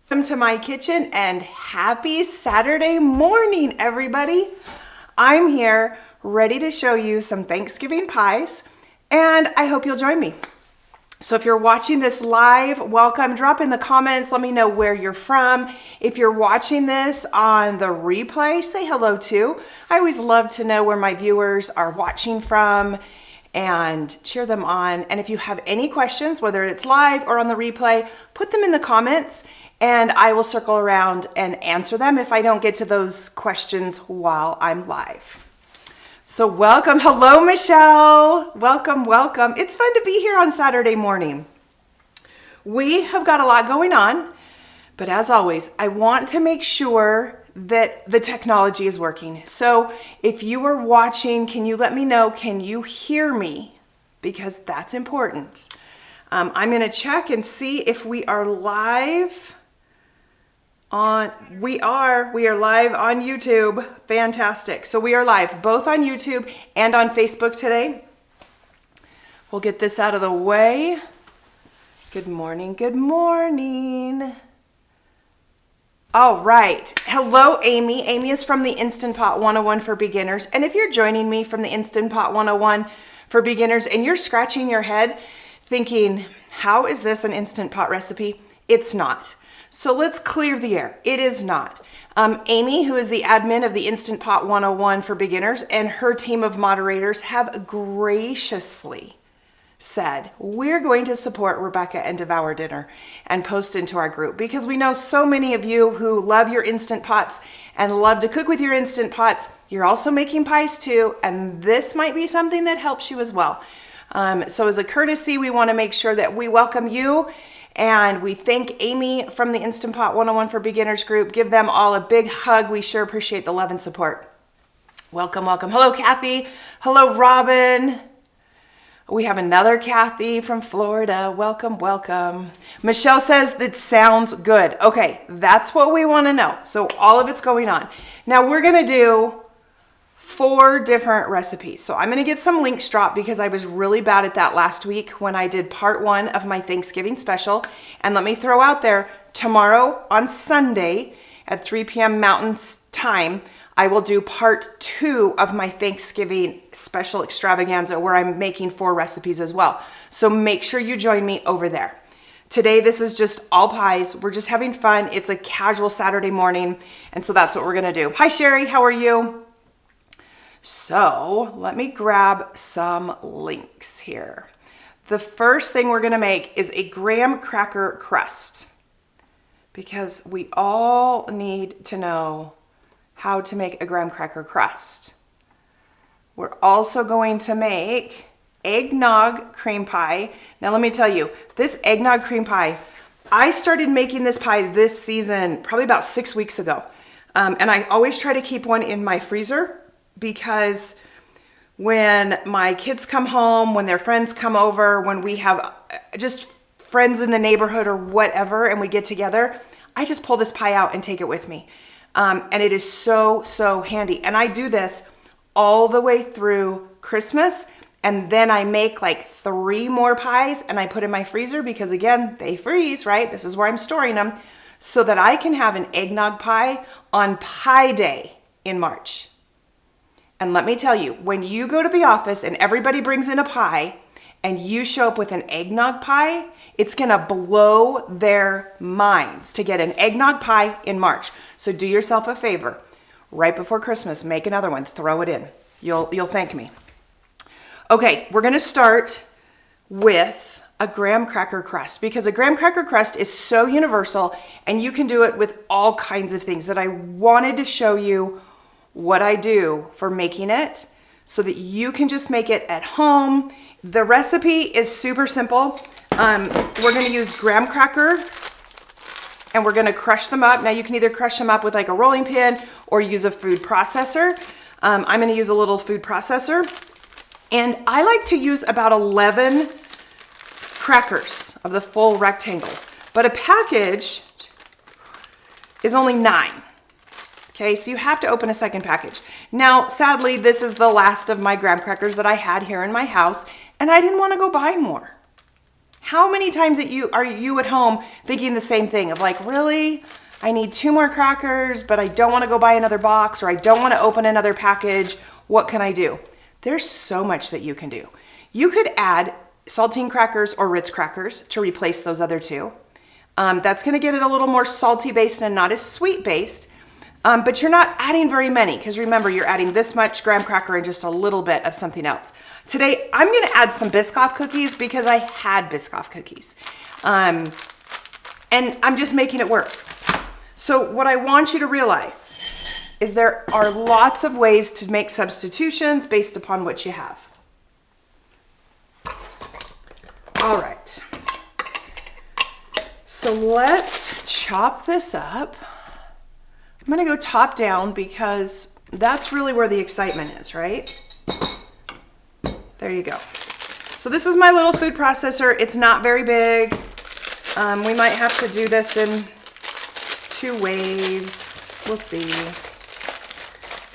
Welcome to my kitchen and happy Saturday morning, everybody. I'm here ready to show you some Thanksgiving pies, and I hope you'll join me. So if you're watching this live, welcome. Drop in the comments. Let me know where you're from. If you're watching this on the replay, say hello too. I always love to know where my viewers are watching from and cheer them on. And if you have any questions, whether it's live or on the replay, put them in the comments and I will circle around and answer them if I don't get to those questions while I'm live. So welcome. Hello, Michelle. Welcome, welcome. It's fun to be here on Saturday morning. We have got a lot going on, but as always, I want to make sure that the technology is working. So if you are watching, can you let me know, can you hear me? Because that's important. I'm going to check and see if we are live. We are live on YouTube. Fantastic. So we are live both on YouTube and on Facebook today. We'll get this out of the way. Good morning. Good morning. All right. Hello, Amy. Amy is from the Instant Pot 101 for Beginners. And if you're joining me from the Instant Pot 101 for Beginners and you're scratching your head thinking, how is this an Instant Pot recipe? It's not. So let's clear the air. It is not. Amy, who is the admin of the Instant Pot 101 for Beginners, and her team of moderators have graciously said, we're going to support Rebecca and Devour Dinner and post into our group because we know so many of you who love your Instant Pots and love to cook with your Instant Pots. You're also making pies too, and this might be something that helps you as well. So as a courtesy, we want to make sure that we welcome you. And we thank Amy from the Instant Pot 101 for Beginners group. Give them all a big hug. We sure appreciate the love and support. Welcome, welcome. Hello, Kathy. Hello, Robin. We have another Kathy from Florida. Welcome, welcome. Michelle says that sounds good. Okay, that's what we want to know. So all of it's going on. Now we're going to do 4 different recipes. So I'm going to get some links dropped because I was really bad at that last week when I did part 1 of my Thanksgiving special. And let me throw out there, tomorrow on Sunday at 3 p.m. Mountain Time, I will do part 2 of my Thanksgiving special extravaganza where I'm making 4 recipes as well. So make sure you join me over there. Today, this is just all pies. We're just having fun. It's a casual Saturday morning. And so that's what we're going to do. Hi, Sherry. How are you? So let me grab some links here. The first thing we're going to make is a graham cracker crust because we all need to know how to make a graham cracker crust. We're also going to make eggnog cream pie. Now let me tell you, this eggnog cream pie, I started making this pie this season probably about 6 weeks ago. And I always try to keep one in my freezer because when my kids come home, when their friends come over, when we have just friends in the neighborhood or whatever, and we get together, I just pull this pie out and take it with me. And it is so, so handy. And I do this all the way through Christmas. And then I make like 3 more pies and I put in my freezer because again, they freeze, right? This is where I'm storing them so that I can have an eggnog pie on Pie Day in March. And let me tell you, when you go to the office and everybody brings in a pie and you show up with an eggnog pie, it's going to blow their minds to get an eggnog pie in March. So do yourself a favor. Right before Christmas, make another one. Throw it in. You'll thank me. Okay, we're going to start with a graham cracker crust because a graham cracker crust is so universal and you can do it with all kinds of things that I wanted to show you what I do for making it so that you can just make it at home. The recipe is super simple. We're going to use graham cracker and we're going to crush them up. Now you can either crush them up with like a rolling pin or use a food processor. I'm going to use a little food processor and I like to use about 11 crackers of the full rectangles, but a package is only 9. Okay, so you have to open a second package. Now, sadly, this is the last of my graham crackers that I had here in my house, and I didn't want to go buy more. How many times are you at home thinking the same thing of like, really? I need 2 more crackers, but I don't want to go buy another box, or I don't want to open another package. What can I do? There's so much that you can do. You could add saltine crackers or Ritz crackers to replace those other 2. That's going to get it a little more salty based and not as sweet based. But you're not adding very many, because remember, you're adding this much graham cracker and just a little bit of something else. Today, I'm going to add some Biscoff cookies because I had Biscoff cookies. And I'm just making it work. So what I want you to realize is there are lots of ways to make substitutions based upon what you have. All right. So let's chop this up. I'm gonna go top down because that's really where the excitement is, right? There you go. So this is my little food processor. It's not very big. We might have to do this in 2 waves. We'll see.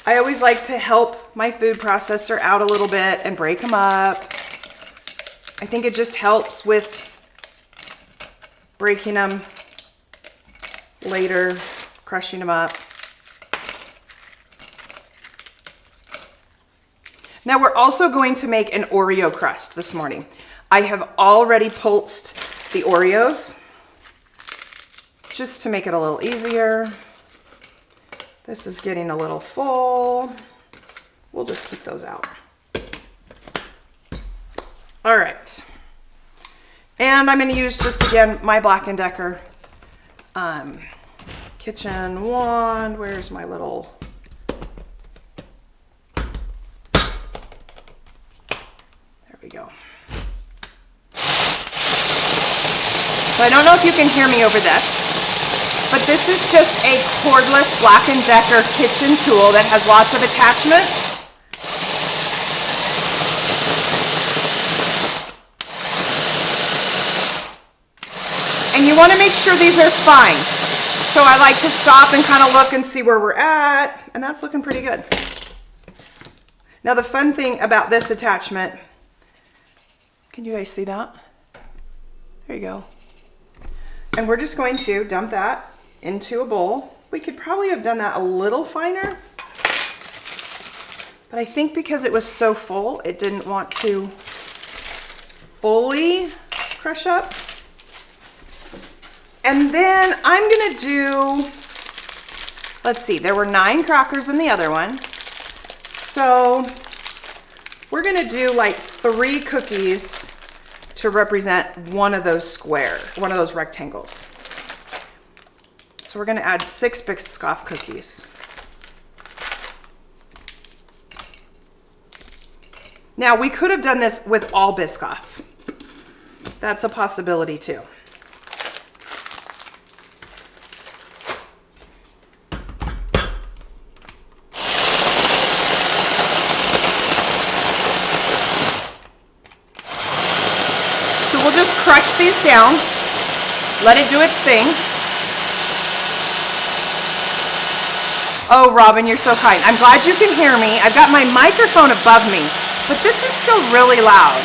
I always like to help my food processor out a little bit and break them up. I think it just helps with breaking them later, crushing them up. Now we're also going to make an Oreo crust this morning. I have already pulsed the Oreos just to make it a little easier. This is getting a little full. We'll just keep those out. All right. And I'm going to use just again my Black & Decker kitchen wand. Where's my little... There we go. So I don't know if you can hear me over this, but this is just a cordless Black & Decker kitchen tool that has lots of attachments. And you want to make sure these are fine. So I like to stop and kind of look and see where we're at, and that's looking pretty good. Now the fun thing about this attachment, can you guys see that? There you go. And we're just going to dump that into a bowl. We could probably have done that a little finer, but I think because it was so full, it didn't want to fully crush up. And then I'm gonna do, let's see, there were 9 crackers in the other one. So we're gonna do like 3 cookies to represent one of those rectangles. So we're gonna add 6 Biscoff cookies. Now we could have done this with all Biscoff. That's a possibility too. We'll just crush these down, let it do its thing. Oh, Robin, you're so kind. I'm glad you can hear me. I've got my microphone above me, but this is still really loud.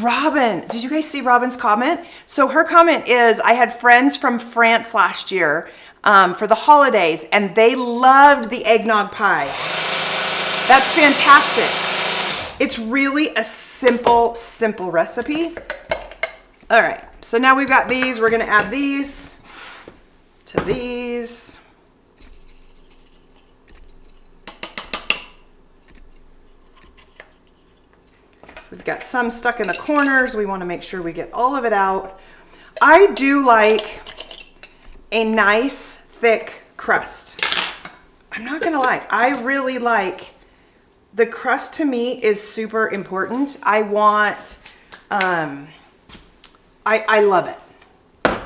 Robin, did you guys see Robin's comment? So her comment is, I had friends from France last year for the holidays, and they loved the eggnog pie. That's fantastic. It's really a simple recipe. All right, so now we've got these. We're gonna add these to these. We've got some stuck in the corners. We wanna make sure we get all of it out. I do like a nice thick crust. I'm not gonna lie, I really like the crust. To me is super important. I want, I love it.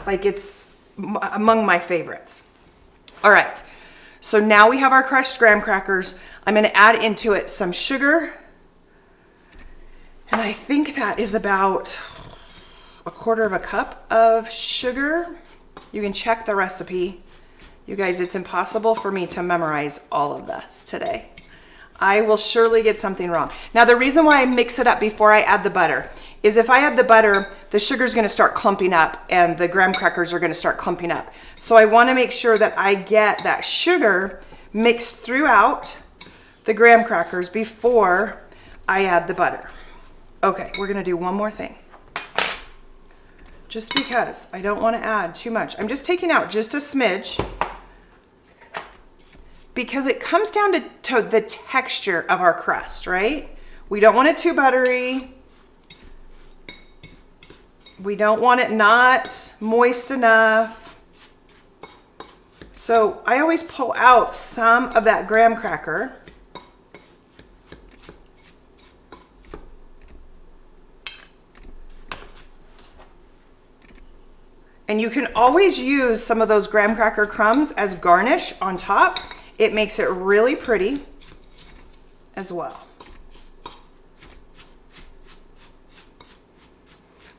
Like it's among my favorites. All right, so now we have our crushed graham crackers. I'm gonna add into it some sugar. And I think that is about 1/4 cup of sugar. You can check the recipe. You guys, it's impossible for me to memorize all of this today. I will surely get something wrong. Now, the reason why I mix it up before I add the butter is if I add the butter, the sugar's gonna start clumping up and the graham crackers are gonna start clumping up. So I wanna make sure that I get that sugar mixed throughout the graham crackers before I add the butter. Okay, we're gonna do one more thing. Just because I don't wanna add too much. I'm just taking out just a smidge because it comes down to the texture of our crust, right? We don't want it too buttery. We don't want it not moist enough. So I always pull out some of that graham cracker. And you can always use some of those graham cracker crumbs as garnish on top. It makes it really pretty as well.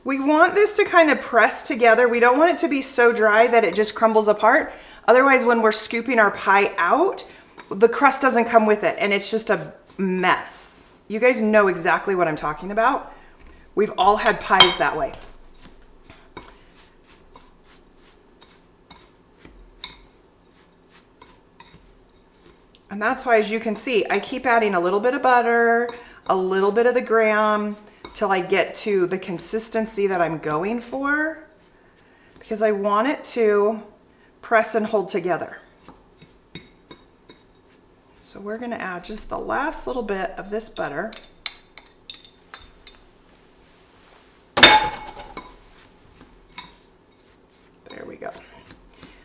We want this to kind of press together. We don't want it to be so dry that it just crumbles apart. Otherwise, when we're scooping our pie out, the crust doesn't come with it and it's just a mess. You guys know exactly what I'm talking about. We've all had pies that way. And that's why, as you can see, I keep adding a little bit of butter, a little bit of the graham, till I get to the consistency that I'm going for, because I want it to press and hold together. So we're gonna add just the last little bit of this butter. There we go.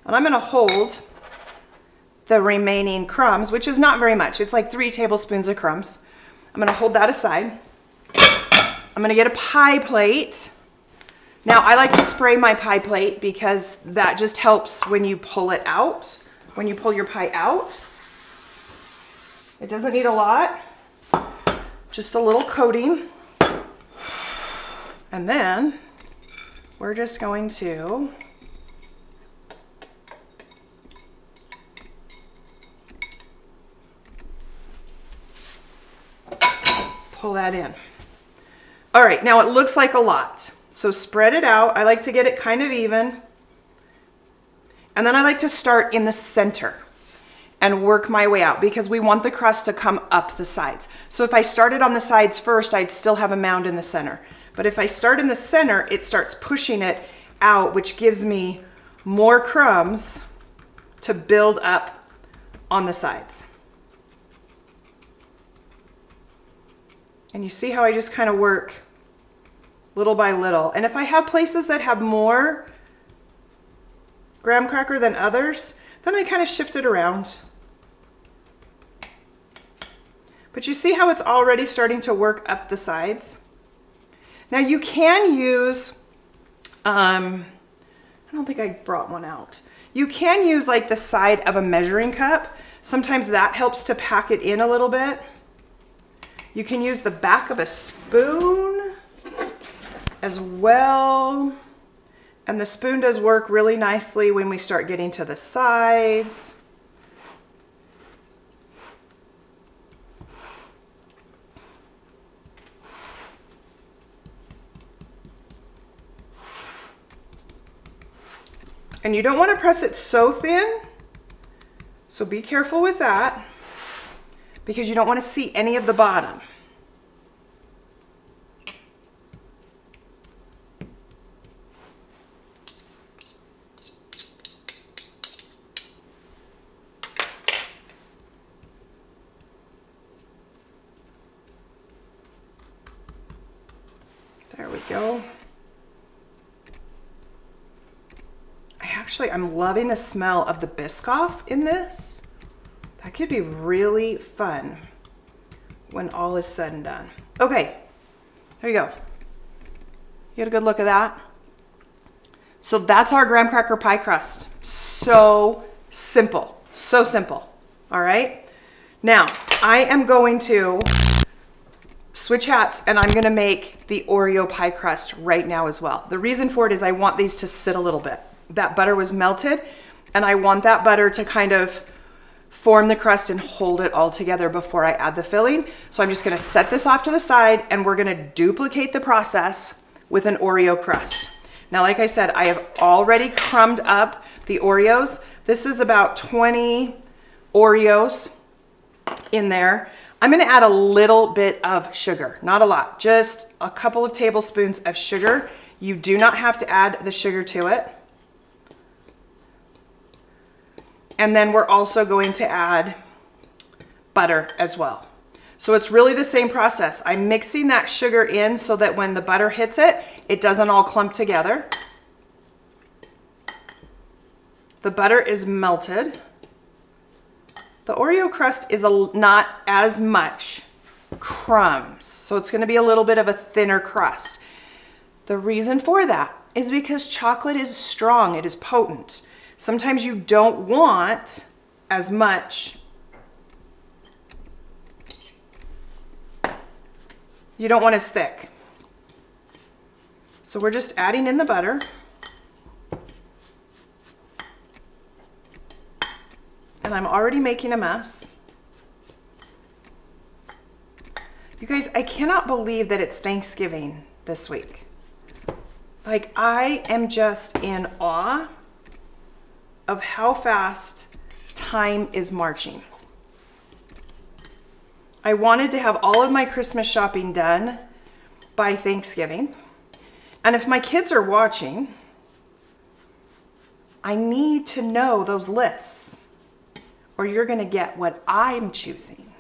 And I'm gonna hold the remaining crumbs, which is not very much. It's like 3 tablespoons of crumbs. I'm gonna hold that aside. I'm gonna get a pie plate. Now, I like to spray my pie plate because that just helps when you pull it out, when you pull your pie out. It doesn't need a lot, just a little coating. And then we're just going to pull that in. All right, now it looks like a lot. So spread it out. I like to get it kind of even. And then I like to start in the center and work my way out because we want the crust to come up the sides. So if I started on the sides first, I'd still have a mound in the center. But if I start in the center, it starts pushing it out, which gives me more crumbs to build up on the sides. And you see how I just kind of work little by little. And if I have places that have more graham cracker than others, then I kind of shift it around. But you see how it's already starting to work up the sides? Now you can use, I don't think I brought one out. You can use like the side of a measuring cup. Sometimes that helps to pack it in a little bit. You can use the back of a spoon as well. And the spoon does work really nicely when we start getting to the sides. And you don't want to press it so thin, so be careful with that, because you don't want to see any of the bottom. There we go. I'm loving the smell of the Biscoff in this. That could be really fun when all is said and done. Okay, there you go. You get a good look at that? So that's our graham cracker pie crust. So simple, so simple. All right. Now I am going to switch hats and I'm gonna make the Oreo pie crust right now as well. The reason for it is I want these to sit a little bit. That butter was melted and I want that butter to kind of form the crust and hold it all together before I add the filling. So I'm just gonna set this off to the side and we're gonna duplicate the process with an Oreo crust. Now, like I said, I have already crumbed up the Oreos. This is about 20 Oreos in there. I'm gonna add a little bit of sugar, not a lot, just a couple of tablespoons of sugar. You do not have to add the sugar to it. And then we're also going to add butter as well. So it's really the same process. I'm mixing that sugar in so that when the butter hits it, it doesn't all clump together. The butter is melted. The Oreo crust is not as much crumbs, so it's gonna be a little bit of a thinner crust. The reason for that is because chocolate is strong, it is potent. Sometimes you don't want as much. You don't want as thick. So we're just adding in the butter. And I'm already making a mess. You guys, I cannot believe that it's Thanksgiving this week. Like, I am just in awe of how fast time is marching. I wanted to have all of my Christmas shopping done by Thanksgiving. And if my kids are watching, I need to know those lists, or you're gonna get what I'm choosing.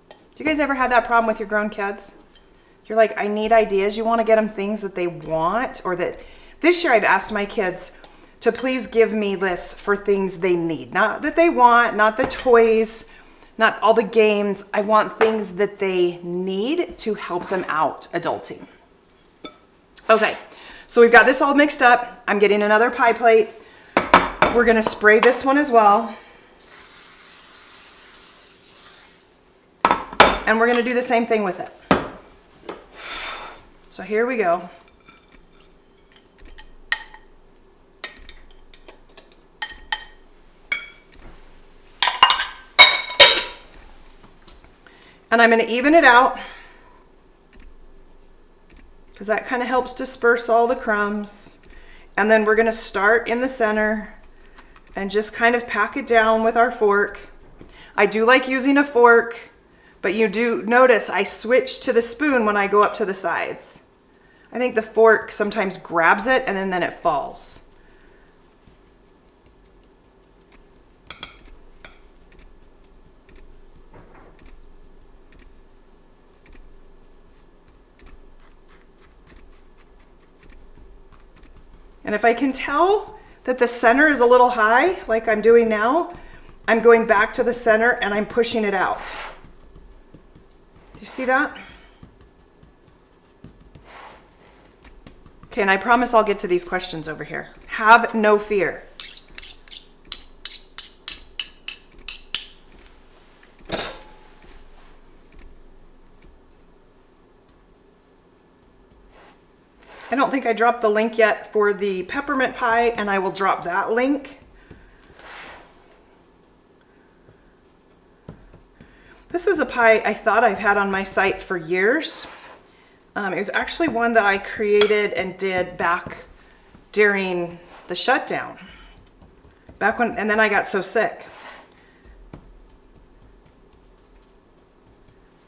Do you guys ever have that problem with your grown kids? You're like, I need ideas. You want to get them things that they want, or that this year I've asked my kids to please give me lists for things they need. Not that they want, not the toys, not all the games. I want things that they need to help them out adulting. Okay, so we've got this all mixed up. I'm getting another pie plate. We're gonna spray this one as well. And we're gonna do the same thing with it. So here we go. And I'm gonna even it out because that kind of helps disperse all the crumbs. And then we're gonna start in the center and just kind of pack it down with our fork. I do like using a fork, but you do notice I switch to the spoon when I go up to the sides. I think the fork sometimes grabs it and then it falls. And if I can tell that the center is a little high, like I'm doing now, I'm going back to the center and I'm pushing it out. Do you see that? Okay, and I promise I'll get to these questions over here. Have no fear. I don't think I dropped the link yet for the peppermint pie, and I will drop that link. This is a pie I thought I've had on my site for years. It was actually one that I created and did back during the shutdown. And then I got so sick.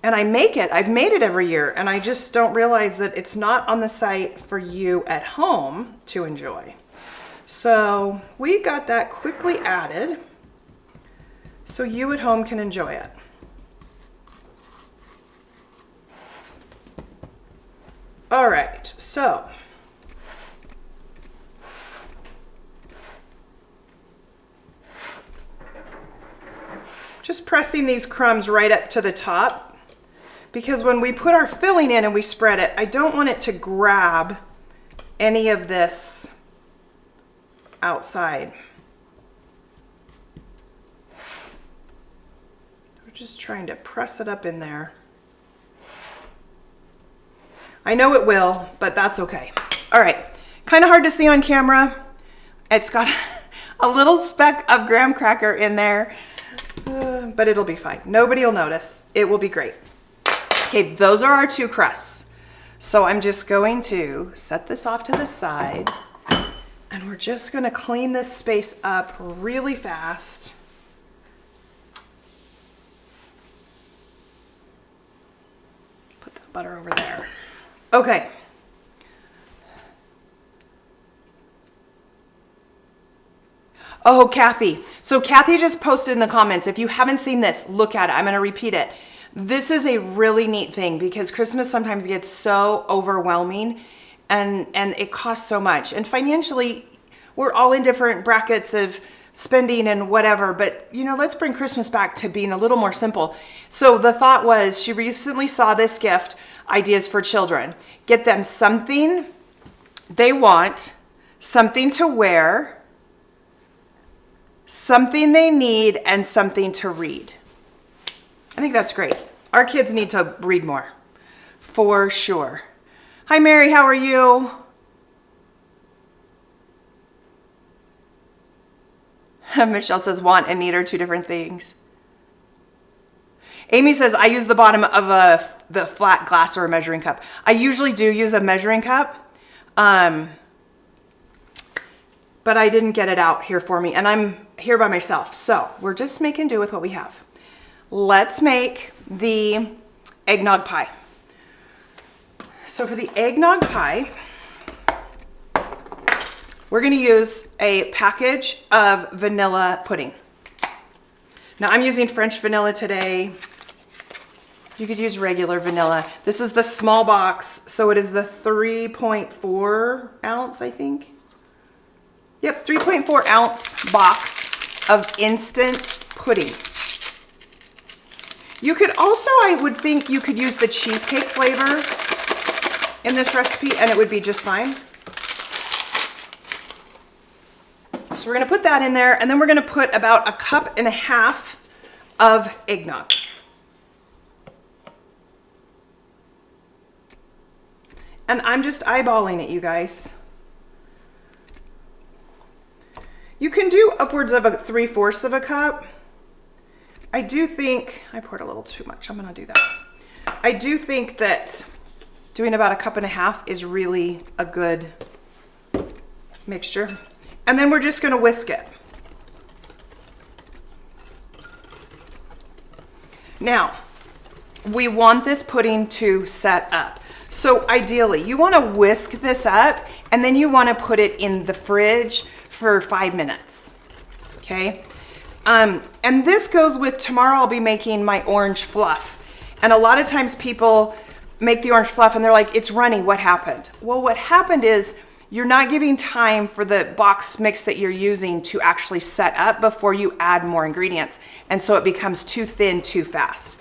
And I've made it every year, and I just don't realize that it's not on the site for you at home to enjoy. So we got that quickly added so you at home can enjoy it. All right, so just pressing these crumbs right up to the top, because when we put our filling in and we spread it, I don't want it to grab any of this outside. We're just trying to press it up in there. I know it will, but that's okay. All right, kind of hard to see on camera. It's got a little speck of graham cracker in there. But it'll be fine. Nobody will notice. It will be great. Okay, those are our 2 crusts. So I'm just going to set this off to the side, and we're just gonna clean this space up really fast. Put the butter over there. Okay. Oh, Kathy. So Kathy just posted in the comments, if you haven't seen this, look at it. I'm going to repeat it. This is a really neat thing because Christmas sometimes gets so overwhelming and it costs so much. And financially, we're all in different brackets of spending and whatever, but you know, let's bring Christmas back to being a little more simple. So the thought was, she recently saw this gift, ideas for children. Get them something they want, something to wear, something they need, and something to read. I think that's great. Our kids need to read more, for sure. Hi, Mary, how are you? Michelle says want and need are 2 different things. Amy says, I use the bottom of the flat glass or a measuring cup. I usually do use a measuring cup, but I didn't get it out here for me, and I'm here by myself. So we're just making do with what we have. Let's make the eggnog pie. So for the eggnog pie, we're gonna use a package of vanilla pudding. Now I'm using French vanilla today. You could use regular vanilla. This is the small box, so it is the 3.4 ounce, I think. Yep, 3.4 ounce box of instant pudding. You could also, I would think you could use the cheesecake flavor in this recipe and it would be just fine. So we're gonna put that in there, and then we're gonna put about 1.5 cups of eggnog. And I'm just eyeballing it, you guys. You can do upwards of 3/4 cup. I do think, I poured a little too much. I'm gonna do that. I do think that doing about 1.5 cups is really a good mixture. And then we're just gonna whisk it. Now, we want this pudding to set up. So ideally, you wanna whisk this up and then you wanna put it in the fridge for 5 minutes, okay? And this goes with, tomorrow I'll be making my orange fluff. And a lot of times people make the orange fluff and they're like, it's runny, what happened? Well, what happened is you're not giving time for the box mix that you're using to actually set up before you add more ingredients. And so it becomes too thin too fast.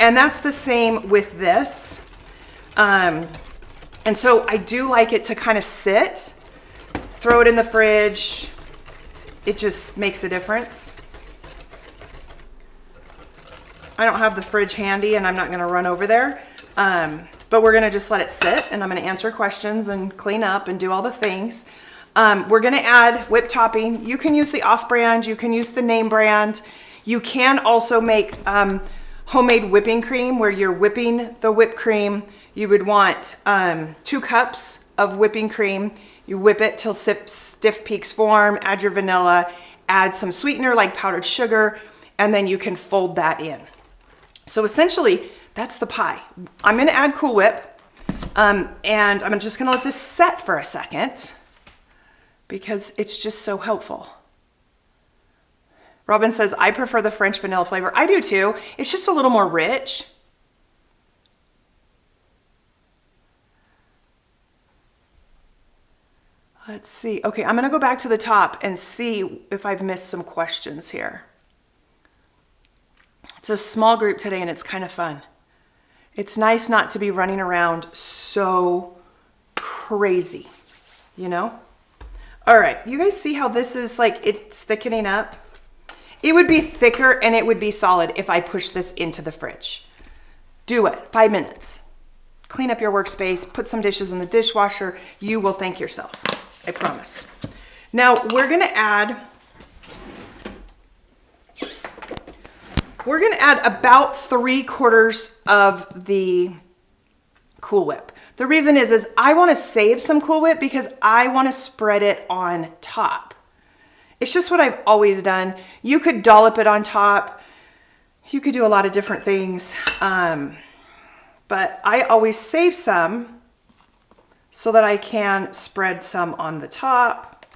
And that's the same with this. And so I do like it to kind of sit, throw it in the fridge. It just makes a difference. I don't have the fridge handy and I'm not gonna run over there. But we're gonna just let it sit, and I'm gonna answer questions and clean up and do all the things. We're gonna add whipped topping. You can use the off-brand, you can use the name brand. You can also make homemade whipping cream where you're whipping the whipped cream. You would want 2 cups of whipping cream. You whip it till stiff peaks form, add your vanilla, add some sweetener like powdered sugar, and then you can fold that in. So essentially, that's the pie. I'm gonna add Cool Whip, and I'm just gonna let this set for a second because it's just so helpful. Robin says, I prefer the French vanilla flavor. I do too. It's just a little more rich. Let's see. Okay, I'm gonna go back to the top and see if I've missed some questions here. It's a small group today and it's kind of fun. It's nice not to be running around so crazy, you know? All right, you guys see how this is like, it's thickening up? It would be thicker and it would be solid if I push this into the fridge. Do it, 5 minutes. Clean up your workspace, put some dishes in the dishwasher. You will thank yourself, I promise. Now we're gonna add we're gonna add about 3/4 of the Cool Whip. The reason is I wanna save some Cool Whip because I wanna spread it on top. It's just what I've always done. You could dollop it on top. You could do a lot of different things. But I always save some so that I can spread some on the top.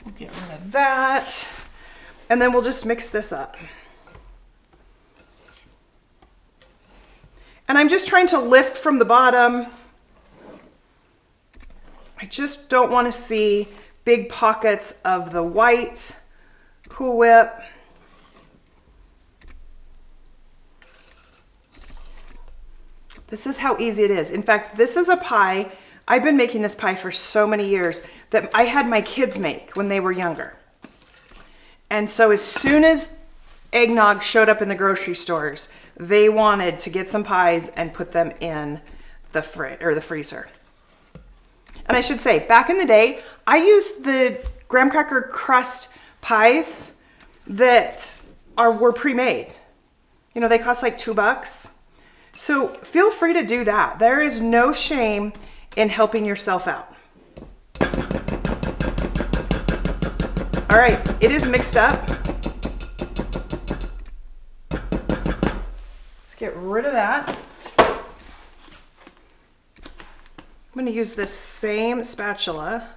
We'll get rid of that. And then we'll just mix this up. And I'm just trying to lift from the bottom. I just don't want to see big pockets of the white Cool Whip. This is how easy it is. In fact, this is a pie. I've been making this pie for so many years that I had my kids make when they were younger. And so as soon as eggnog showed up in the grocery stores, they wanted to get some pies and put them in the freezer. And I should say, back in the day, I used the graham cracker crust pies that were pre-made. You know, they cost like $2. So feel free to do that. There is no shame in helping yourself out. All right, it is mixed up. Let's get rid of that. I'm going to use this same spatula.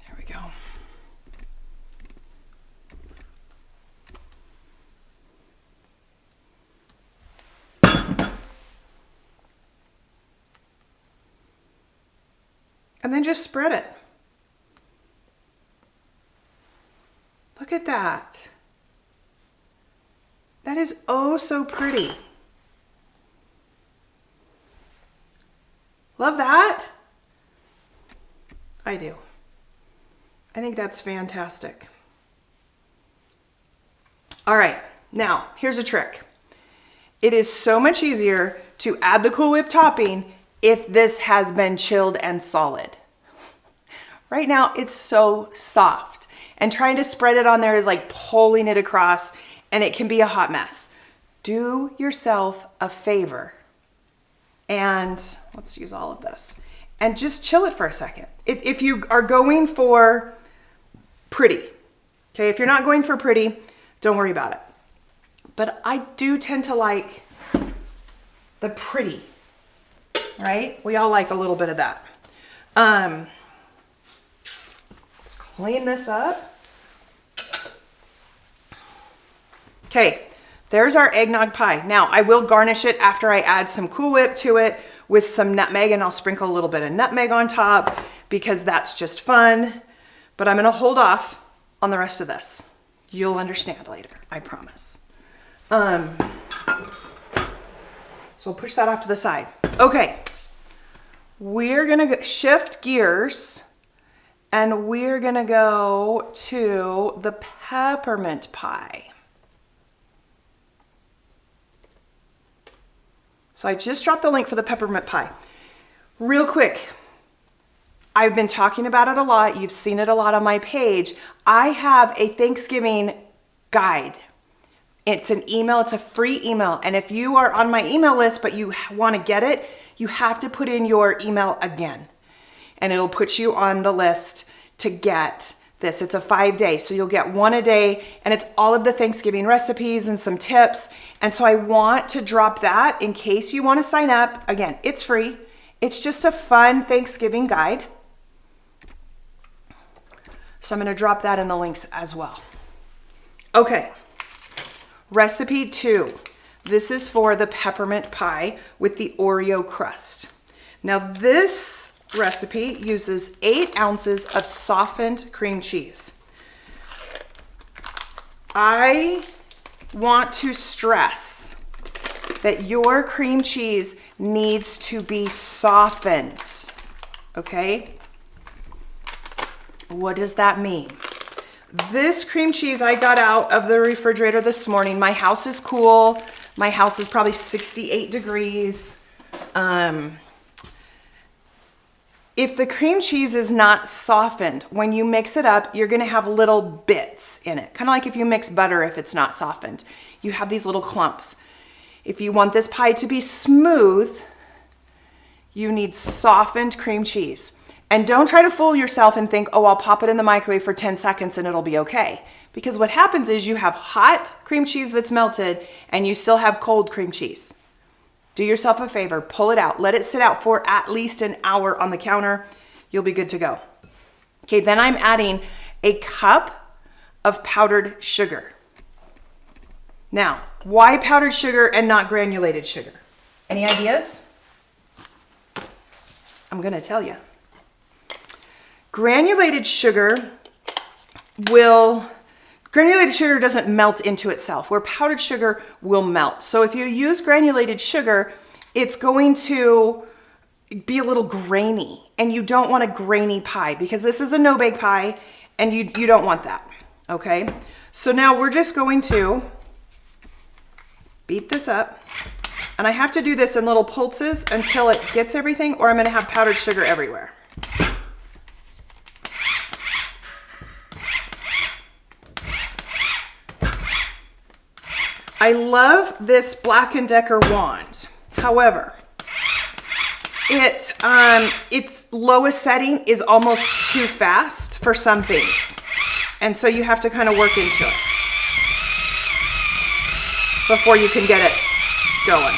There we go. And then just spread it. Look at that. That is oh so pretty. Love that? I do. I think that's fantastic. All right, now here's a trick. It is so much easier to add the Cool Whip topping if this has been chilled and solid. Right now it's so soft, and trying to spread it on there is like pulling it across, and it can be a hot mess. Do yourself a favor and let's use all of this and just chill it for a second. If you are going for pretty, okay, if you're not going for pretty, don't worry about it. But I do tend to like the pretty, right? We all like a little bit of that. Let's clean this up. Okay, there's our eggnog pie. Now I will garnish it after I add some Cool Whip to it with some nutmeg, and I'll sprinkle a little bit of nutmeg on top because that's just fun. But I'm gonna hold off on the rest of this. You'll understand later, I promise. So we'll push that off to the side. Okay, we're gonna shift gears and we're gonna go to the peppermint pie. So I just dropped the link for the peppermint pie. Real quick, I've been talking about it a lot. You've seen it a lot on my page. I have a Thanksgiving guide. It's an email, it's a free email. And if you are on my email list, but you want to get it, you have to put in your email again. And it'll put you on the list to get this. It's a 5-day, so you'll get one a day, and it's all of the Thanksgiving recipes and some tips. And so I want to drop that in case you want to sign up. Again, it's free. It's just a fun Thanksgiving guide. So I'm going to drop that in the links as well. Okay, recipe 2. This is for the peppermint pie with the Oreo crust. Now this recipe uses 8 ounces of softened cream cheese. I want to stress that your cream cheese needs to be softened, okay? What does that mean? This cream cheese I got out of the refrigerator this morning. My house is cool. My house is probably 68 degrees. If the cream cheese is not softened, when you mix it up, you're gonna have little bits in it. Kind of like if you mix butter, if it's not softened. You have these little clumps. If you want this pie to be smooth, you need softened cream cheese. And don't try to fool yourself and think, oh, I'll pop it in the microwave for 10 seconds and it'll be okay. Because what happens is you have hot cream cheese that's melted and you still have cold cream cheese. Do yourself a favor, pull it out, let it sit out for at least an hour on the counter. You'll be good to go. Okay, then I'm adding a cup of powdered sugar. Now, why powdered sugar and not granulated sugar? Any ideas? I'm gonna tell you. Granulated sugar doesn't melt into itself, where powdered sugar will melt. So if you use granulated sugar, it's going to be a little grainy, and you don't want a grainy pie because this is a no-bake pie and you don't want that, okay? So now we're just going to beat this up, and I have to do this in little pulses until it gets everything, or I'm gonna have powdered sugar everywhere. I love this Black & Decker wand. However, its lowest setting is almost too fast for some things. And so you have to kind of work into it before you can get it going.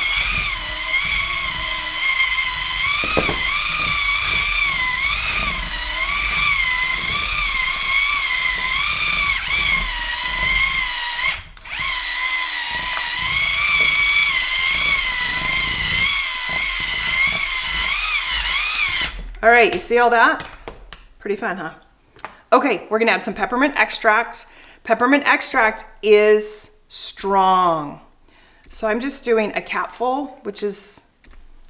All right, you see all that? Pretty fun, huh? Okay, we're gonna add some peppermint extract. Peppermint extract is strong. So I'm just doing a capful, which is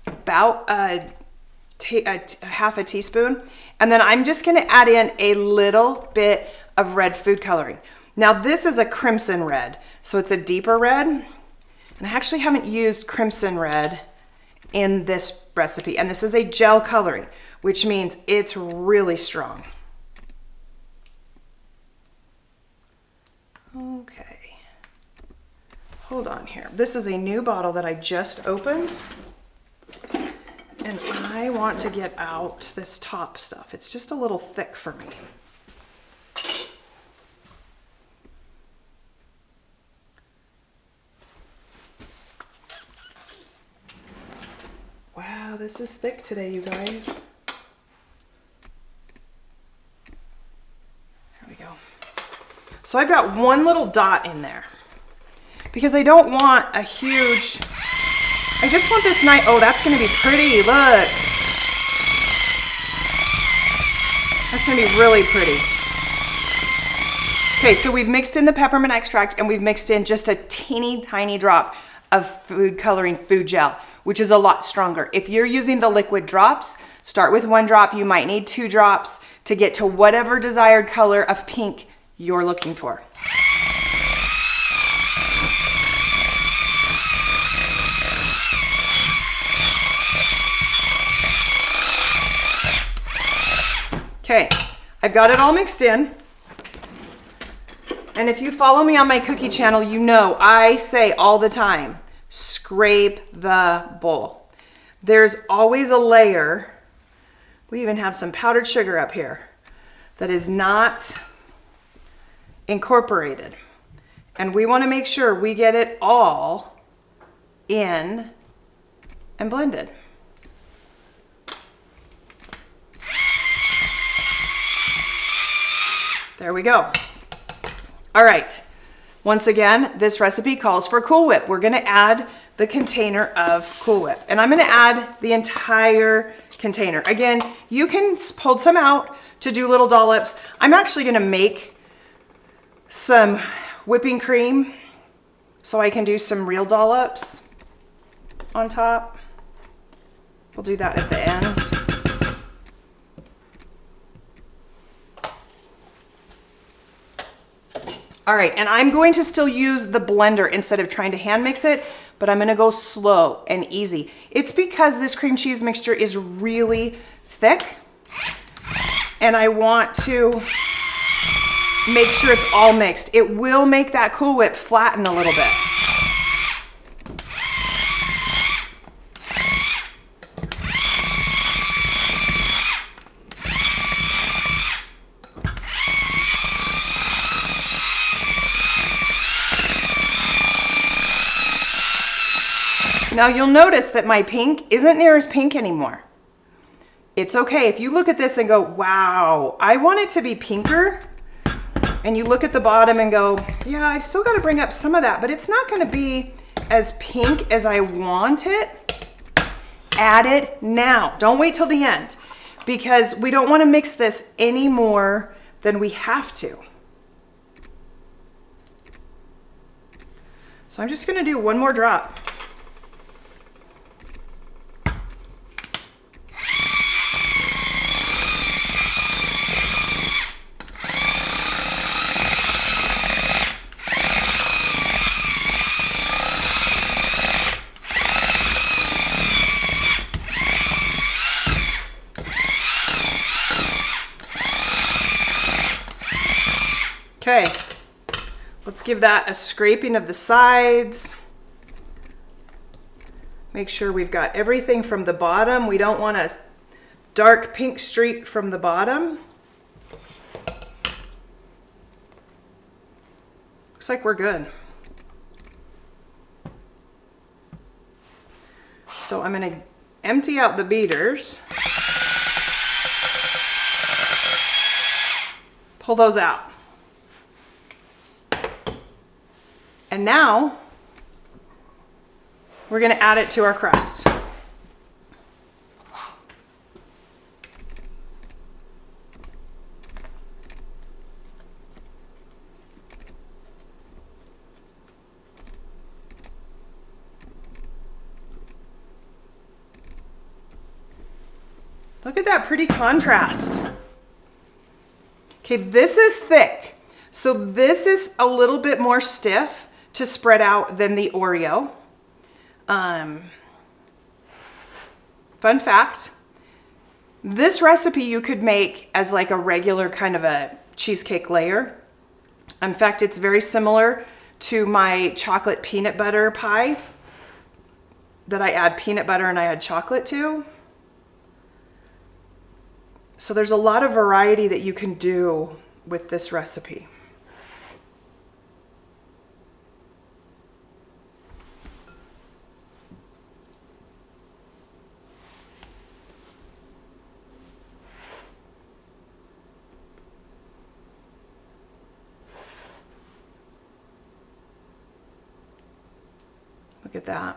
about half a teaspoon. And then I'm just gonna add in a little bit of red food coloring. Now this is a crimson red, so it's a deeper red. And I actually haven't used crimson red in this recipe. And this is a gel coloring, which means it's really strong. Okay, hold on here. This is a new bottle that I just opened, and I want to get out this top stuff. It's just a little thick for me. Wow, this is thick today, you guys. There we go. So I've got one little dot in there because I don't want a huge, I just want this nice, oh, that's gonna be pretty, look. That's gonna be really pretty. Okay, so we've mixed in the peppermint extract and we've mixed in just a teeny tiny drop of food coloring food gel, which is a lot stronger. If you're using the liquid drops, start with 1 drop. You might need 2 drops to get to whatever desired color of pink you're looking for. Okay, I've got it all mixed in. And if you follow me on my cookie channel, you know I say all the time, scrape the bowl. There's always a layer, we even have some powdered sugar up here, that is not incorporated. And we want to make sure we get it all in and blended. There we go. All right, once again, this recipe calls for Cool Whip. We're gonna add the container of Cool Whip, and I'm gonna add the entire container. Again, you can pull some out to do little dollops. I'm actually gonna make some whipping cream so I can do some real dollops on top. We'll do that at the end. All right, and I'm going to still use the blender instead of trying to hand mix it, but I'm gonna go slow and easy. It's because this cream cheese mixture is really thick, and I want to make sure it's all mixed. It will make that Cool Whip flatten a little bit. Now you'll notice that my pink isn't near as pink anymore. It's okay if you look at this and go, wow, I want it to be pinker. And you look at the bottom and go, yeah, I still got to bring up some of that, but it's not going to be as pink as I want it. Add it now. Don't wait till the end, because we don't want to mix this any more than we have to. So I'm just going to do one more drop. Okay, let's give that a scraping of the sides. Make sure we've got everything from the bottom. We don't want a dark pink streak from the bottom. Looks like we're good. So I'm gonna empty out the beaters. Pull those out. And now we're going to add it to our crust. Look at that pretty contrast. Okay, this is thick. So this is a little bit more stiff to spread out than the Oreo. Fun fact, this recipe you could make as like a regular kind of a cheesecake layer. In fact, it's very similar to my chocolate peanut butter pie that I add peanut butter and I add chocolate to. So there's a lot of variety that you can do with this recipe. Look at that.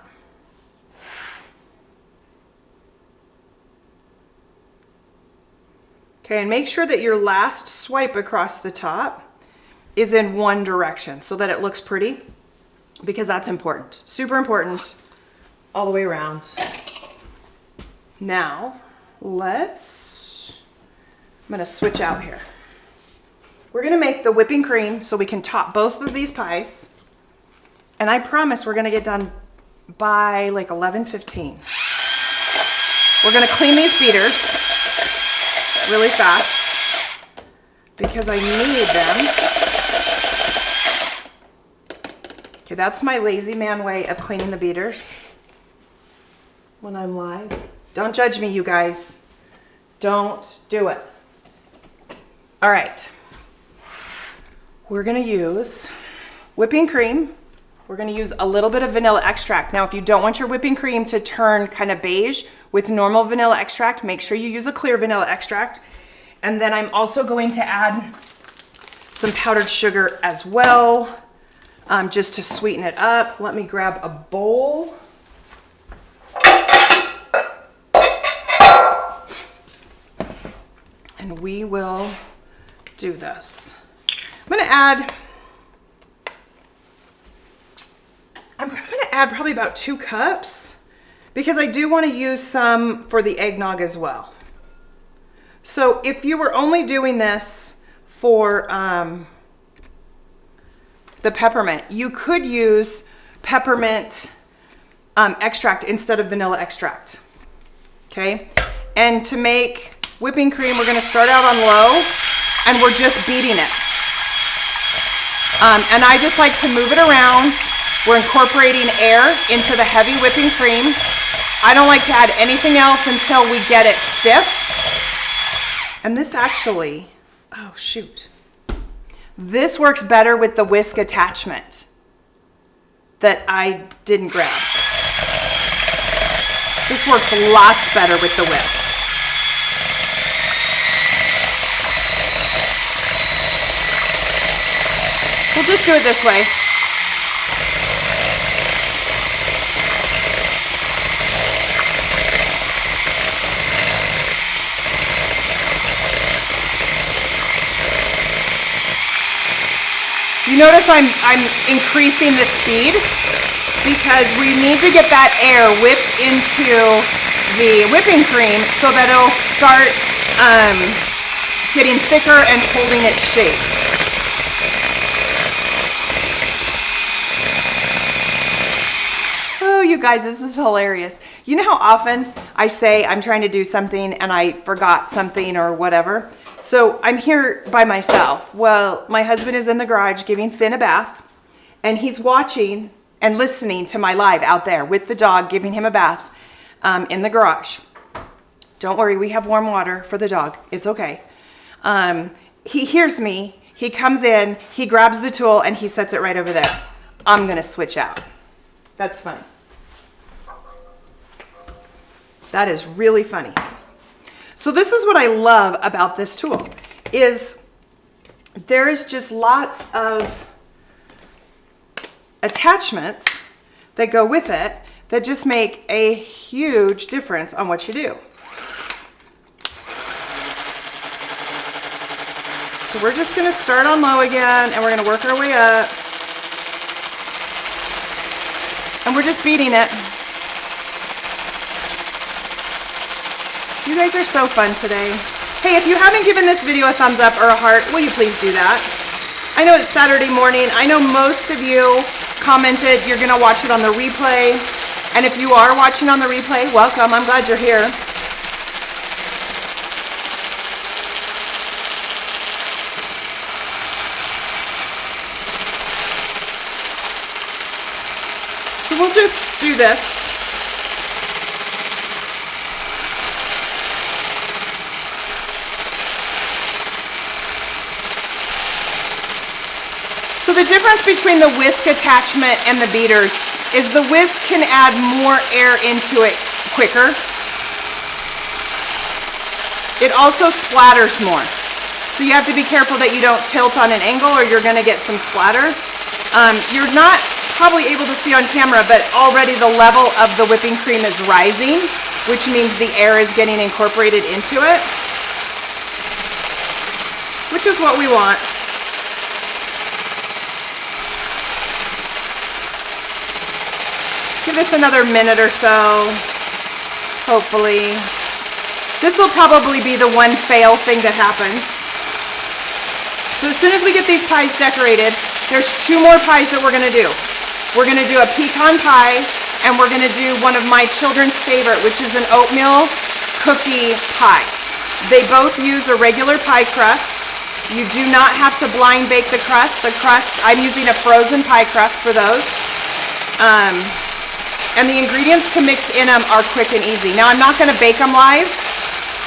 Okay, and make sure that your last swipe across the top is in one direction so that it looks pretty, because that's important. Super important all the way around. Now, I'm gonna switch out here. We're gonna make the whipping cream so we can top both of these pies. And I promise we're gonna get done by like 11:15. We're gonna clean these beaters really fast because I need them. Okay, that's my lazy man way of cleaning the beaters when I'm live. Don't judge me, you guys. Don't do it. All right. We're gonna use whipping cream. We're gonna use a little bit of vanilla extract. Now, if you don't want your whipping cream to turn kind of beige with normal vanilla extract, make sure you use a clear vanilla extract. And then I'm also going to add some powdered sugar as well, just to sweeten it up. Let me grab a bowl. And we will do this. I'm gonna add probably about 2 cups because I do want to use some for the eggnog as well. So if you were only doing this for the peppermint. You could use peppermint extract instead of vanilla extract. Okay, and to make whipping cream, we're gonna start out on low and we're just beating it. And I just like to move it around. We're incorporating air into the heavy whipping cream. I don't like to add anything else until we get it stiff. And this actually, oh shoot. This works better with the whisk attachment that I didn't grab. This works lots better with the whisk. We'll just do it this way. You notice I'm increasing the speed because we need to get that air whipped into the whipping cream so that it'll start getting thicker and holding its shape. Oh, you guys, this is hilarious. You know how often I say I'm trying to do something and I forgot something or whatever? So I'm here by myself. Well, my husband is in the garage giving Finn a bath, and he's watching and listening to my live out there with the dog, giving him a bath in the garage. Don't worry, we have warm water for the dog. It's okay. He hears me, he comes in, he grabs the tool, and he sets it right over there. I'm gonna switch out. That's funny. That is really funny. So this is what I love about this tool, is there is just lots of attachments that go with it that just make a huge difference on what you do. So we're just gonna start on low again and we're gonna work our way up. And we're just beating it. You guys are so fun today. Hey, if you haven't given this video a thumbs up or a heart, will you please do that? I know it's Saturday morning. I know most of you commented you're gonna watch it on the replay. And if you are watching on the replay, welcome. I'm glad you're here. So we'll just do this. So the difference between the whisk attachment and the beaters is the whisk can add more air into it quicker. It also splatters more. So you have to be careful that you don't tilt on an angle or you're gonna get some splatter. You're not probably able to see on camera, but already the level of the whipping cream is rising, which means the air is getting incorporated into it, which is what we want. Give this another minute or so, hopefully. This will probably be the one fail thing that happens. So as soon as we get these pies decorated, there's 2 more pies that we're gonna do. We're gonna do a pecan pie, and we're gonna do one of my children's favorite, which is an oatmeal cookie pie. They both use a regular pie crust. You do not have to blind bake the crust. The crust, I'm using a frozen pie crust for those. And the ingredients to mix in them are quick and easy. Now I'm not gonna bake them live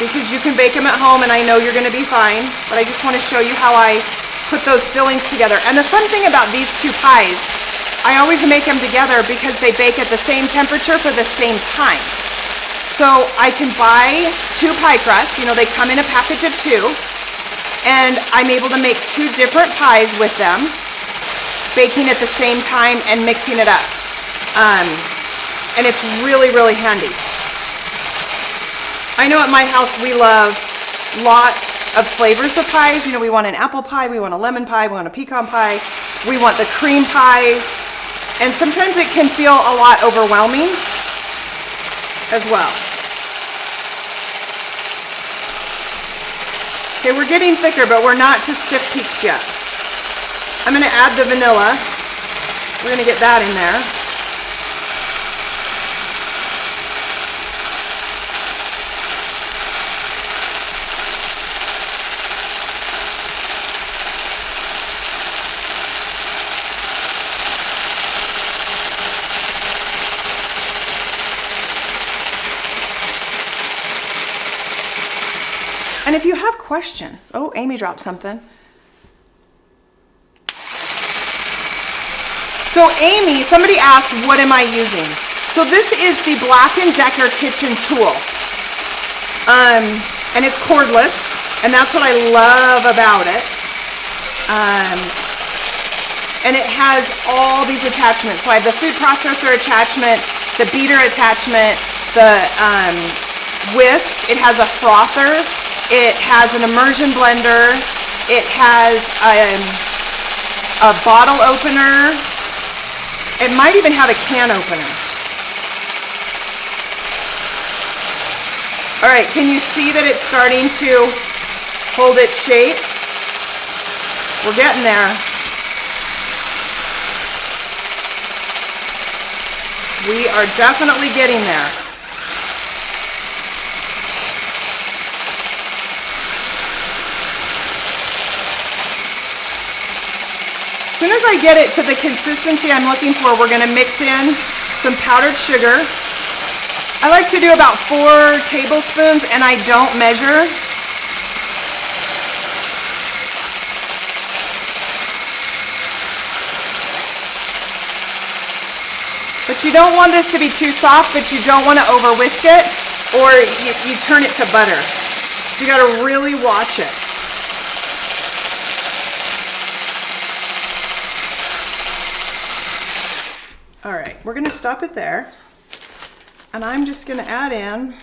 because you can bake them at home and I know you're gonna be fine, but I just wanna show you how I put those fillings together. And the fun thing about these 2 pies, I always make them together because they bake at the same temperature for the same time. So I can buy 2 pie crusts, you know, they come in a package of 2, and I'm able to make 2 different pies with them, baking at the same time and mixing it up. And it's really, really handy. I know at my house we love lots of flavors of pies. You know, we want an apple pie, we want a lemon pie, we want a pecan pie, we want the cream pies, and sometimes it can feel a lot overwhelming as well. Okay, we're getting thicker, but we're not to stiff peaks yet. I'm gonna add the vanilla. We're gonna get that in there. And if you have questions, oh, Amy dropped something. So Amy, somebody asked, what am I using? So this is the Black & Decker kitchen tool. And it's cordless, and that's what I love about it. And it has all these attachments. So I have the food processor attachment, the beater attachment, the whisk. It has a frother. It has an immersion blender. It has a bottle opener. It might even have a can opener. All right, can you see that it's starting to hold its shape? We're getting there. We are definitely getting there. As soon as I get it to the consistency I'm looking for, we're gonna mix in some powdered sugar. I like to do about 4 tablespoons, and I don't measure. But you don't want this to be too soft, but you don't want to over whisk it, or you turn it to butter. So you gotta really watch it. All right, we're gonna stop it there. And I'm just gonna add in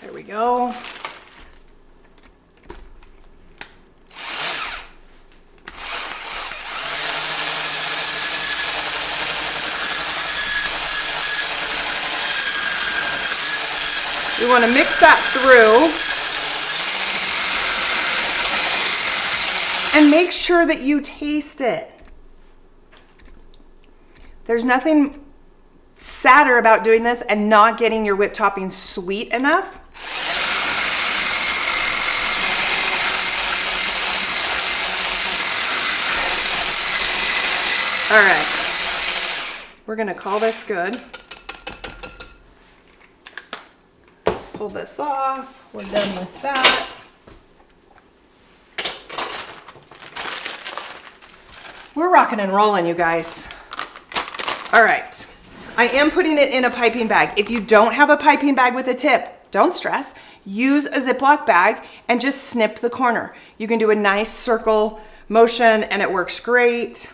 there we go. We want to mix that through. And make sure that you taste it. There's nothing sadder about doing this and not getting your whipped topping sweet enough. All right, we're gonna call this good. Pull this off, we're done with that. We're rocking and rolling, you guys. All right, I am putting it in a piping bag. If you don't have a piping bag with a tip, don't stress. Use a Ziploc bag and just snip the corner. You can do a nice circle motion and it works great.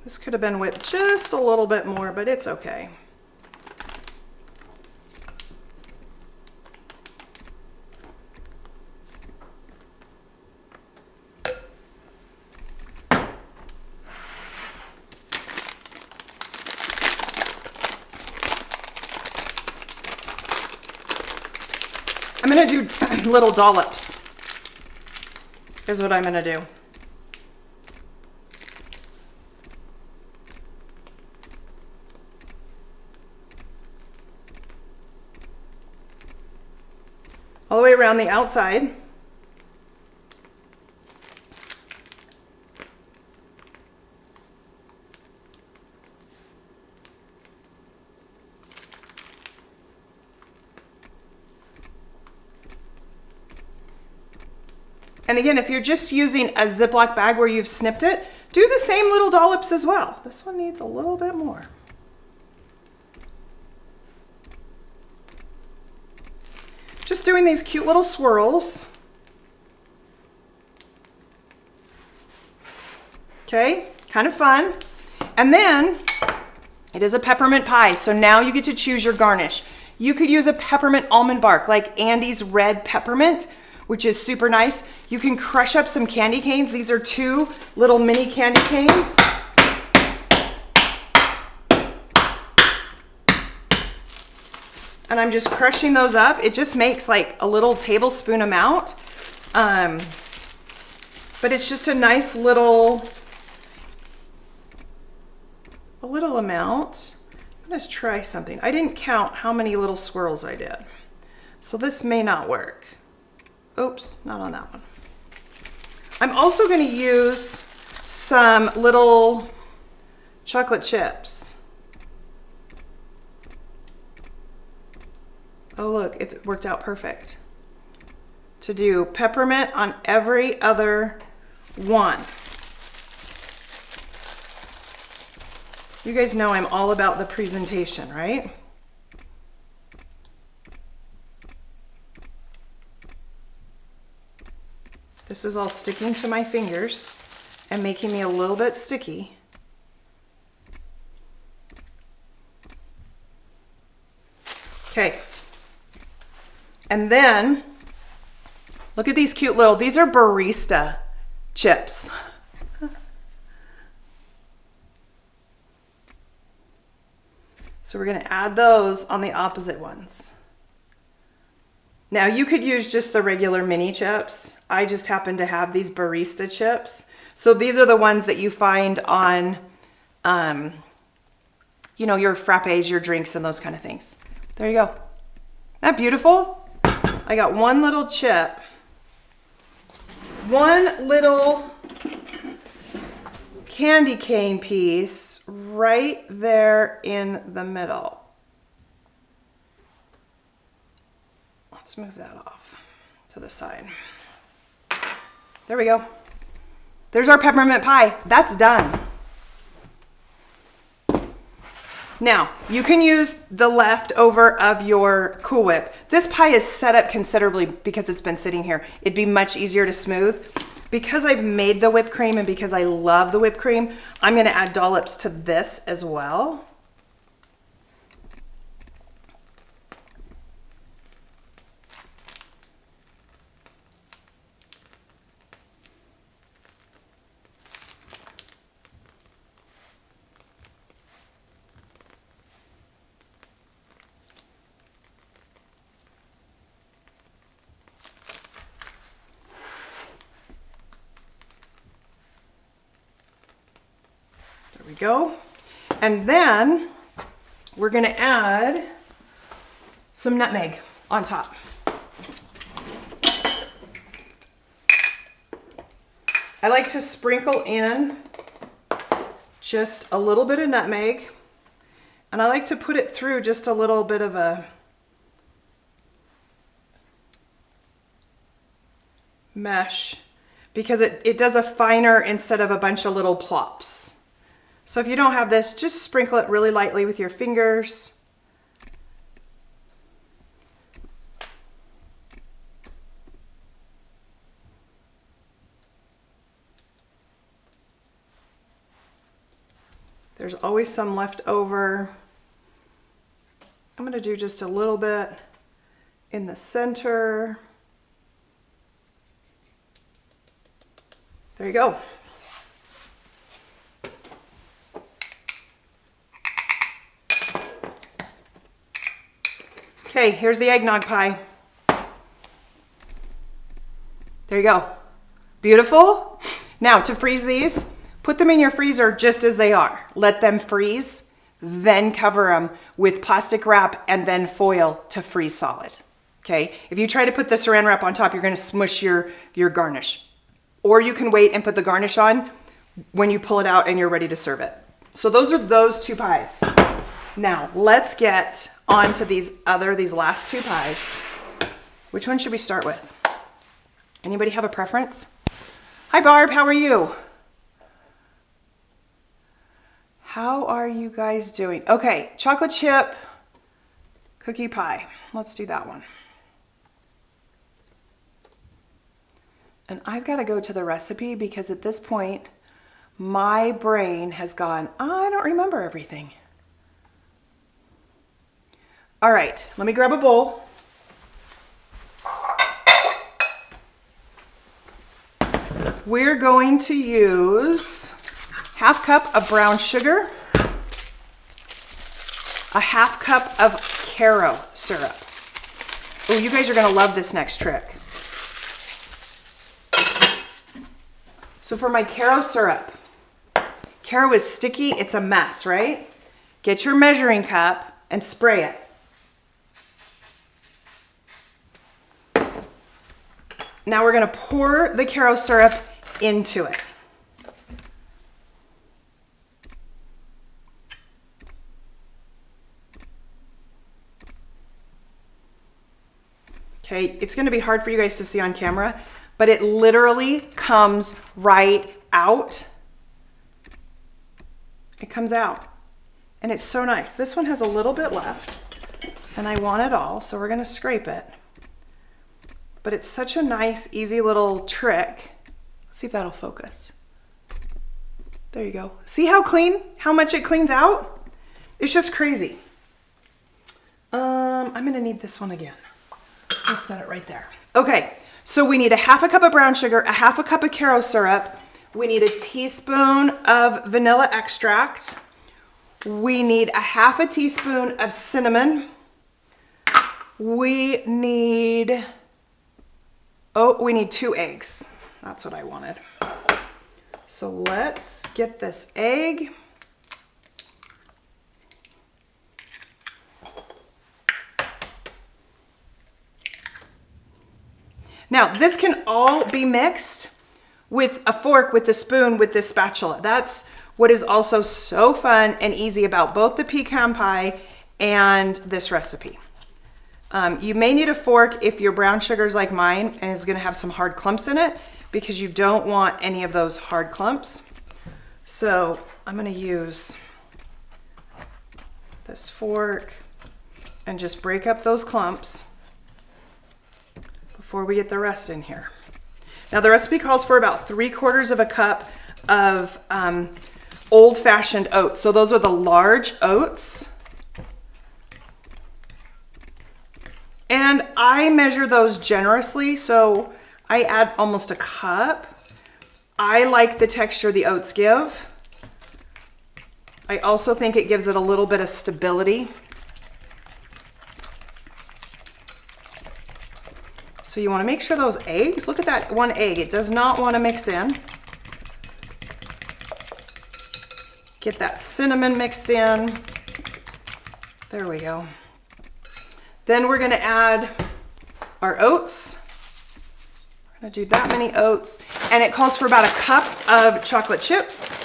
This could have been whipped just a little bit more, but it's okay. I'm gonna do little dollops, is what I'm gonna do. All the way around the outside. And again, if you're just using a Ziploc bag where you've snipped it, do the same little dollops as well. This one needs a little bit more. Just doing these cute little swirls. Okay, kind of fun. And then it is a peppermint pie, so now you get to choose your garnish. You could use a peppermint almond bark like Andy's red peppermint, which is super nice. You can crush up some candy canes. These are 2 little mini candy canes. and I'm just crushing those up. It just makes like a little tablespoon amount. But it's just a nice little amount. I'm gonna try something. I didn't count how many little swirls I did. So this may not work. Oops, not on that one. I'm also gonna use some little chocolate chips. Oh look, it's worked out perfect. To do peppermint on every other one. You guys know I'm all about the presentation, right? This is all sticking to my fingers and making me a little bit sticky. Okay. And then, look at these cute little, these are barista chips. So we're gonna add those on the opposite ones. Now you could use just the regular mini chips. I just happen to have these barista chips. So these are the ones that you find on, you know, your frappes, your drinks and those kind of things. There you go. Isn't that beautiful? I got one little chip, one little candy cane piece right there in the middle. Let's move that off to the side. There we go. There's our peppermint pie. That's done. Now, you can use the leftover of your Cool Whip. This pie is set up considerably because it's been sitting here. It'd be much easier to smooth. Because I've made the whipped cream and because I love the whipped cream, I'm gonna add dollops to this as well. There we go. And then we're gonna add some nutmeg on top. I like to sprinkle in just a little bit of nutmeg, and I like to put it through just a little bit of a mesh because it does a finer instead of a bunch of little plops. So if you don't have this, just sprinkle it really lightly with your fingers. There's always some left over. I'm gonna do just a little bit in the center. There you go. Okay, here's the eggnog pie. There you go. Beautiful. Now to freeze these, put them in your freezer just as they are. Let them freeze, then cover them with plastic wrap and then foil to freeze solid. Okay, if you try to put the saran wrap on top, you're gonna smush your garnish. Or you can wait and put the garnish on when you pull it out and you're ready to serve it. So those are those two pies. Now let's get on to these last two pies. Which one should we start with? Anybody have a preference? Hi Barb, how are you? How are you guys doing? Okay, chocolate chip cookie pie. Let's do that one. And I've got to go to the recipe because at this point, my brain has gone, I don't remember everything. All right, let me grab a bowl. We're going to use ½ cup of brown sugar, a ½ cup of Caro syrup. Oh, you guys are gonna love this next trick. So for my Caro syrup, Caro is sticky, it's a mess, right? Get your measuring cup and spray it. Now we're gonna pour the Caro syrup into it. Okay, it's gonna be hard for you guys to see on camera, but it literally comes right out. It comes out, and it's so nice. This one has a little bit left, and I want it all, so we're gonna scrape it. But it's such a nice, easy little trick. Let's see if that'll focus. There you go. See how clean, how much it cleans out? It's just crazy. I'm gonna need this one again. I'll set it right there. Okay, so we need a half a cup of brown sugar, a half a cup of Caro syrup. We need a teaspoon of vanilla extract. We need a half a teaspoon of cinnamon. We need 2 eggs. That's what I wanted. So let's get this egg. Now, this can all be mixed with a fork, with a spoon, with this spatula. That's what is also so fun and easy about both the pecan pie and this recipe. You may need a fork if your brown sugar is like mine and is gonna have some hard clumps in it, because you don't want any of those hard clumps. So I'm gonna use this fork and just break up those clumps before we get the rest in here. Now the recipe calls for about 3/4 of a cup of old-fashioned oats. So those are the large oats. And I measure those generously, so I add almost a cup. I like the texture the oats give. I also think it gives it a little bit of stability. So you want to make sure those eggs, look at that one egg, it does not want to mix in. Get that cinnamon mixed in. There we go. Then we're going to add our oats. We're going to do that many oats. And it calls for about a cup of chocolate chips.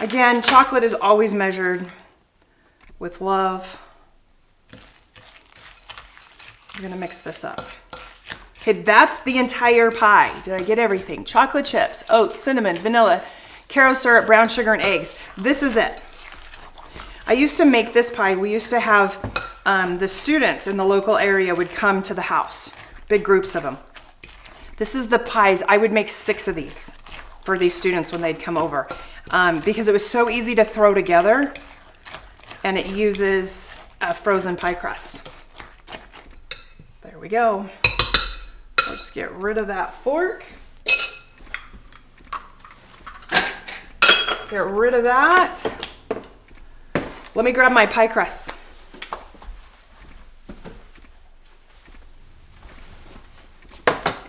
Again, chocolate is always measured with love. I'm going to mix this up. Okay, that's the entire pie. Did I get everything? Chocolate chips, oats, cinnamon, vanilla, Caro syrup, brown sugar, and eggs. This is it. I used to make this pie. We used to have the students in the local area would come to the house, big groups of them. This is the pies. I would make 6 of these for these students when they'd come over because it was so easy to throw together, and it uses a frozen pie crust. There we go. Let's get rid of that fork. Get rid of that. Let me grab my pie crust.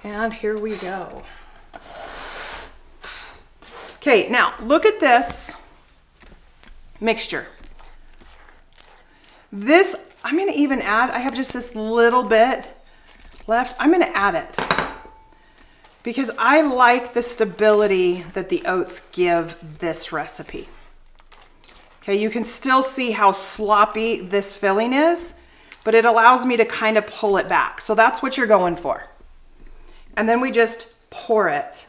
And here we go. Okay, now look at this mixture. This, I'm gonna even add, I have just this little bit left. I'm gonna add it because I like the stability that the oats give this recipe. Okay, you can still see how sloppy this filling is, but it allows me to kind of pull it back. So that's what you're going for. And then we just pour it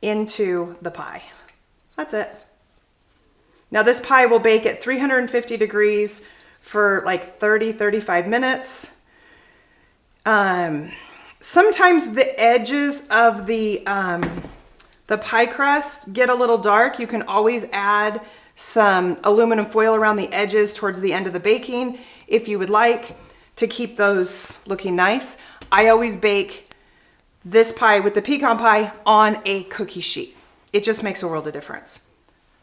into the pie. That's it. Now this pie will bake at 350 degrees for like 30-35 minutes. Sometimes the edges of the pie crust get a little dark. You can always add some aluminum foil around the edges towards the end of the baking if you would like to keep those looking nice. I always bake this pie with the pecan pie on a cookie sheet. It just makes a world of difference.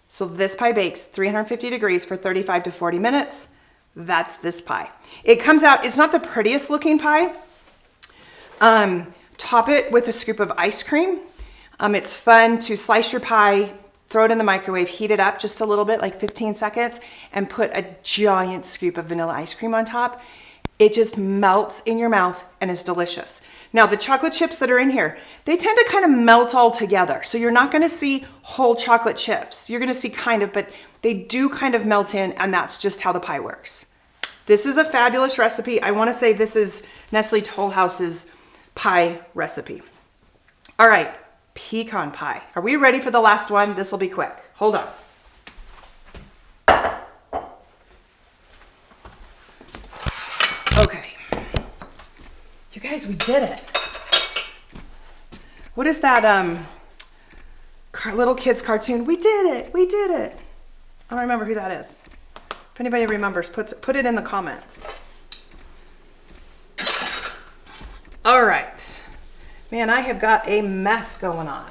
So this pie bakes 350 degrees for 35 to 40 minutes. That's this pie. It comes out, it's not the prettiest looking pie. Top it with a scoop of ice cream. It's fun to slice your pie, throw it in the microwave, heat it up just a little bit, like 15 seconds, and put a giant scoop of vanilla ice cream on top. It just melts in your mouth and is delicious. Now the chocolate chips that are in here, they tend to kind of melt all together. So you're not gonna see whole chocolate chips. You're gonna see kind of, but they do kind of melt in, and that's just how the pie works. This is a fabulous recipe. I wanna say this is Nestle Toll House's pie recipe. All right, pecan pie. Are we ready for the last one? This will be quick. Hold on. Okay. You guys, we did it. What is that little kids cartoon? We did it. We did it. I don't remember who that is. If anybody remembers, put it in the comments. All right. Man, I have got a mess going on.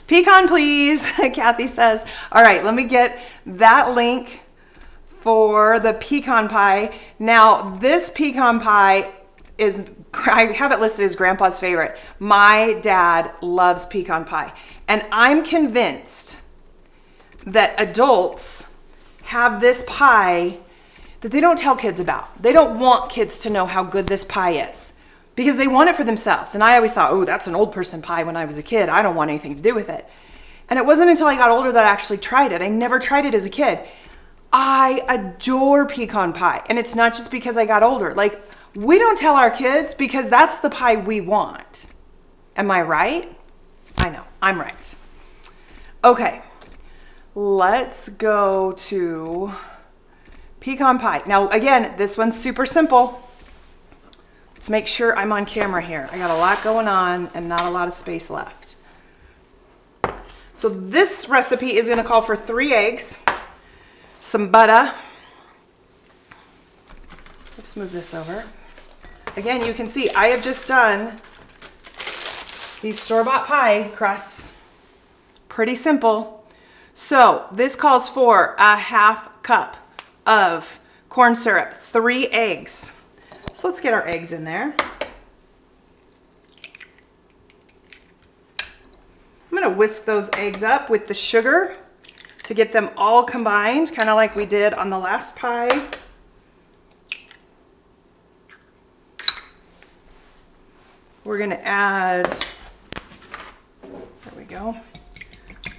Pecan, please, Kathy says. All right, let me get that link for the pecan pie. Now, this pecan pie is, I have it listed as Grandpa's favorite. My dad loves pecan pie. And I'm convinced that adults have this pie that they don't tell kids about. They don't want kids to know how good this pie is because they want it for themselves. And I always thought, oh, that's an old person pie when I was a kid. I don't want anything to do with it. And it wasn't until I got older that I actually tried it. I never tried it as a kid. I adore pecan pie. And it's not just because I got older. Like, we don't tell our kids because that's the pie we want. Am I right? I know, I'm right. Okay, let's go to pecan pie. Now, again, this one's super simple. Let's make sure I'm on camera here. I got a lot going on and not a lot of space left. So this recipe is gonna call for 3 eggs, some butter. Let's move this over. Again, you can see I have just done these store-bought pie crusts. Pretty simple. So this calls for a 1/2 cup of corn syrup, 3 eggs. So let's get our eggs in there. I'm gonna whisk those eggs up with the sugar to get them all combined, kind of like we did on the last pie. We're gonna add, there we go.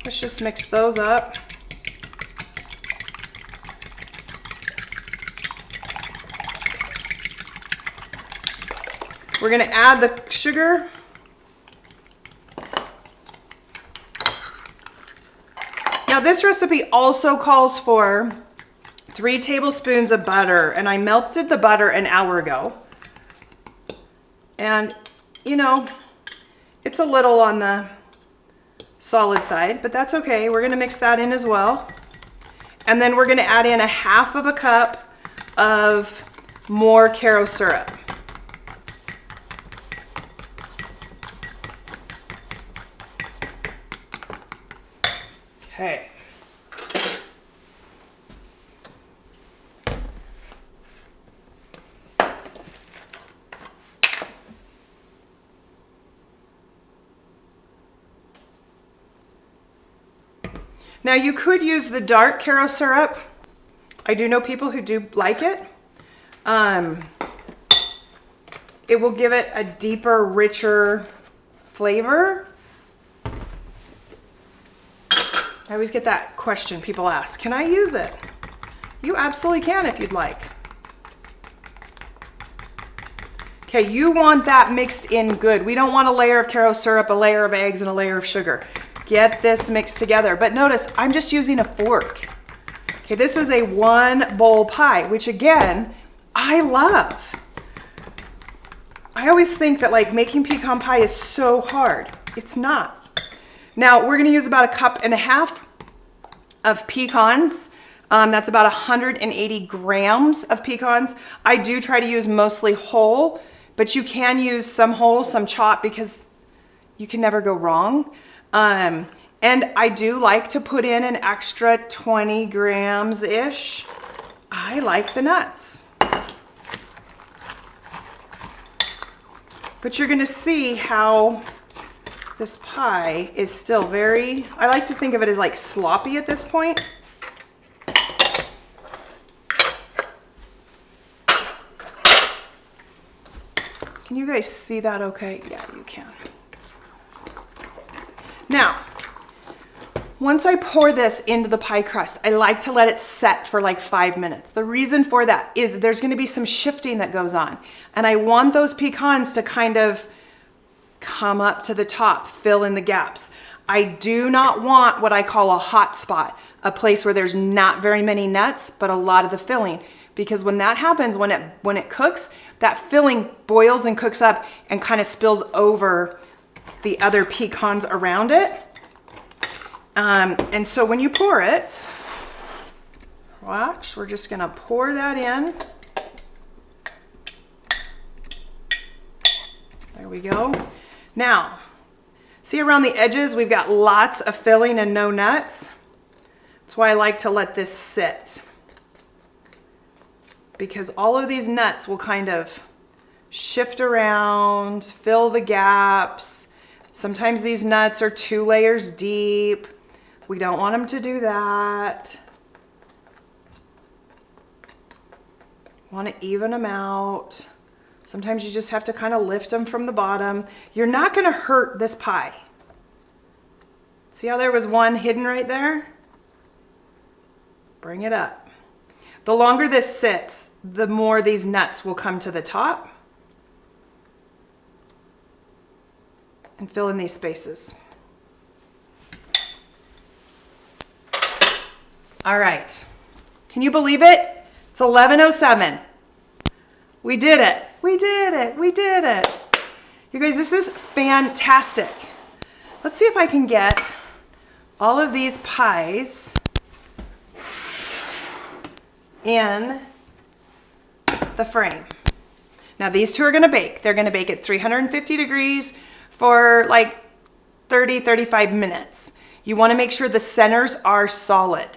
Let's just mix those up. We're gonna add the sugar. Now this recipe also calls for 3 tablespoons of butter, and I melted the butter an hour ago. And you know, it's a little on the solid side, but that's okay. We're gonna mix that in as well. And then we're gonna add in a 1/2 cup of more Caro syrup. Okay. Now you could use the dark Caro syrup. I do know people who do like it. It will give it a deeper, richer flavor. I always get that question people ask, can I use it? You absolutely can if you'd like. Okay, you want that mixed in good. We don't want a layer of Caro syrup, a layer of eggs, and a layer of sugar. Get this mixed together. But notice, I'm just using a fork. Okay, this is a 1 bowl pie, which again, I love. I always think that like making pecan pie is so hard. It's not. Now we're gonna use about 1.5 cups of pecans. That's about 180 grams of pecans. I do try to use mostly whole, but you can use some whole, some chopped, because you can never go wrong. And I do like to put in an extra 20 grams-ish. I like the nuts. But you're gonna see how this pie is still very, I like to think of it as like sloppy at this point. Can you guys see that okay? Yeah, you can. Now, once I pour this into the pie crust, I like to let it set for like 5 minutes. The reason for that is there's gonna be some shifting that goes on. And I want those pecans to kind of come up to the top, fill in the gaps. I do not want what I call a hot spot, a place where there's not very many nuts, but a lot of the filling. Because when that happens, when it cooks, that filling boils and cooks up and kind of spills over the other pecans around it. And so when you pour it, watch, we're just gonna pour that in. There we go. Now, see around the edges, we've got lots of filling and no nuts. That's why I like to let this sit, because all of these nuts will kind of shift around, fill the gaps. Sometimes these nuts are 2 layers deep. We don't want them to do that. Want to even them out. Sometimes you just have to kind of lift them from the bottom. You're not going to hurt this pie. See how there was one hidden right there? Bring it up. The longer this sits, the more these nuts will come to the top and fill in these spaces. All right, can you believe it? It's 11:07. We did it, we did it, we did it. You guys, this is fantastic. Let's see if I can get all of these pies in the frame. Now these two are gonna bake. They're gonna bake at 350 degrees for like 30-35 minutes. You wanna make sure the centers are solid.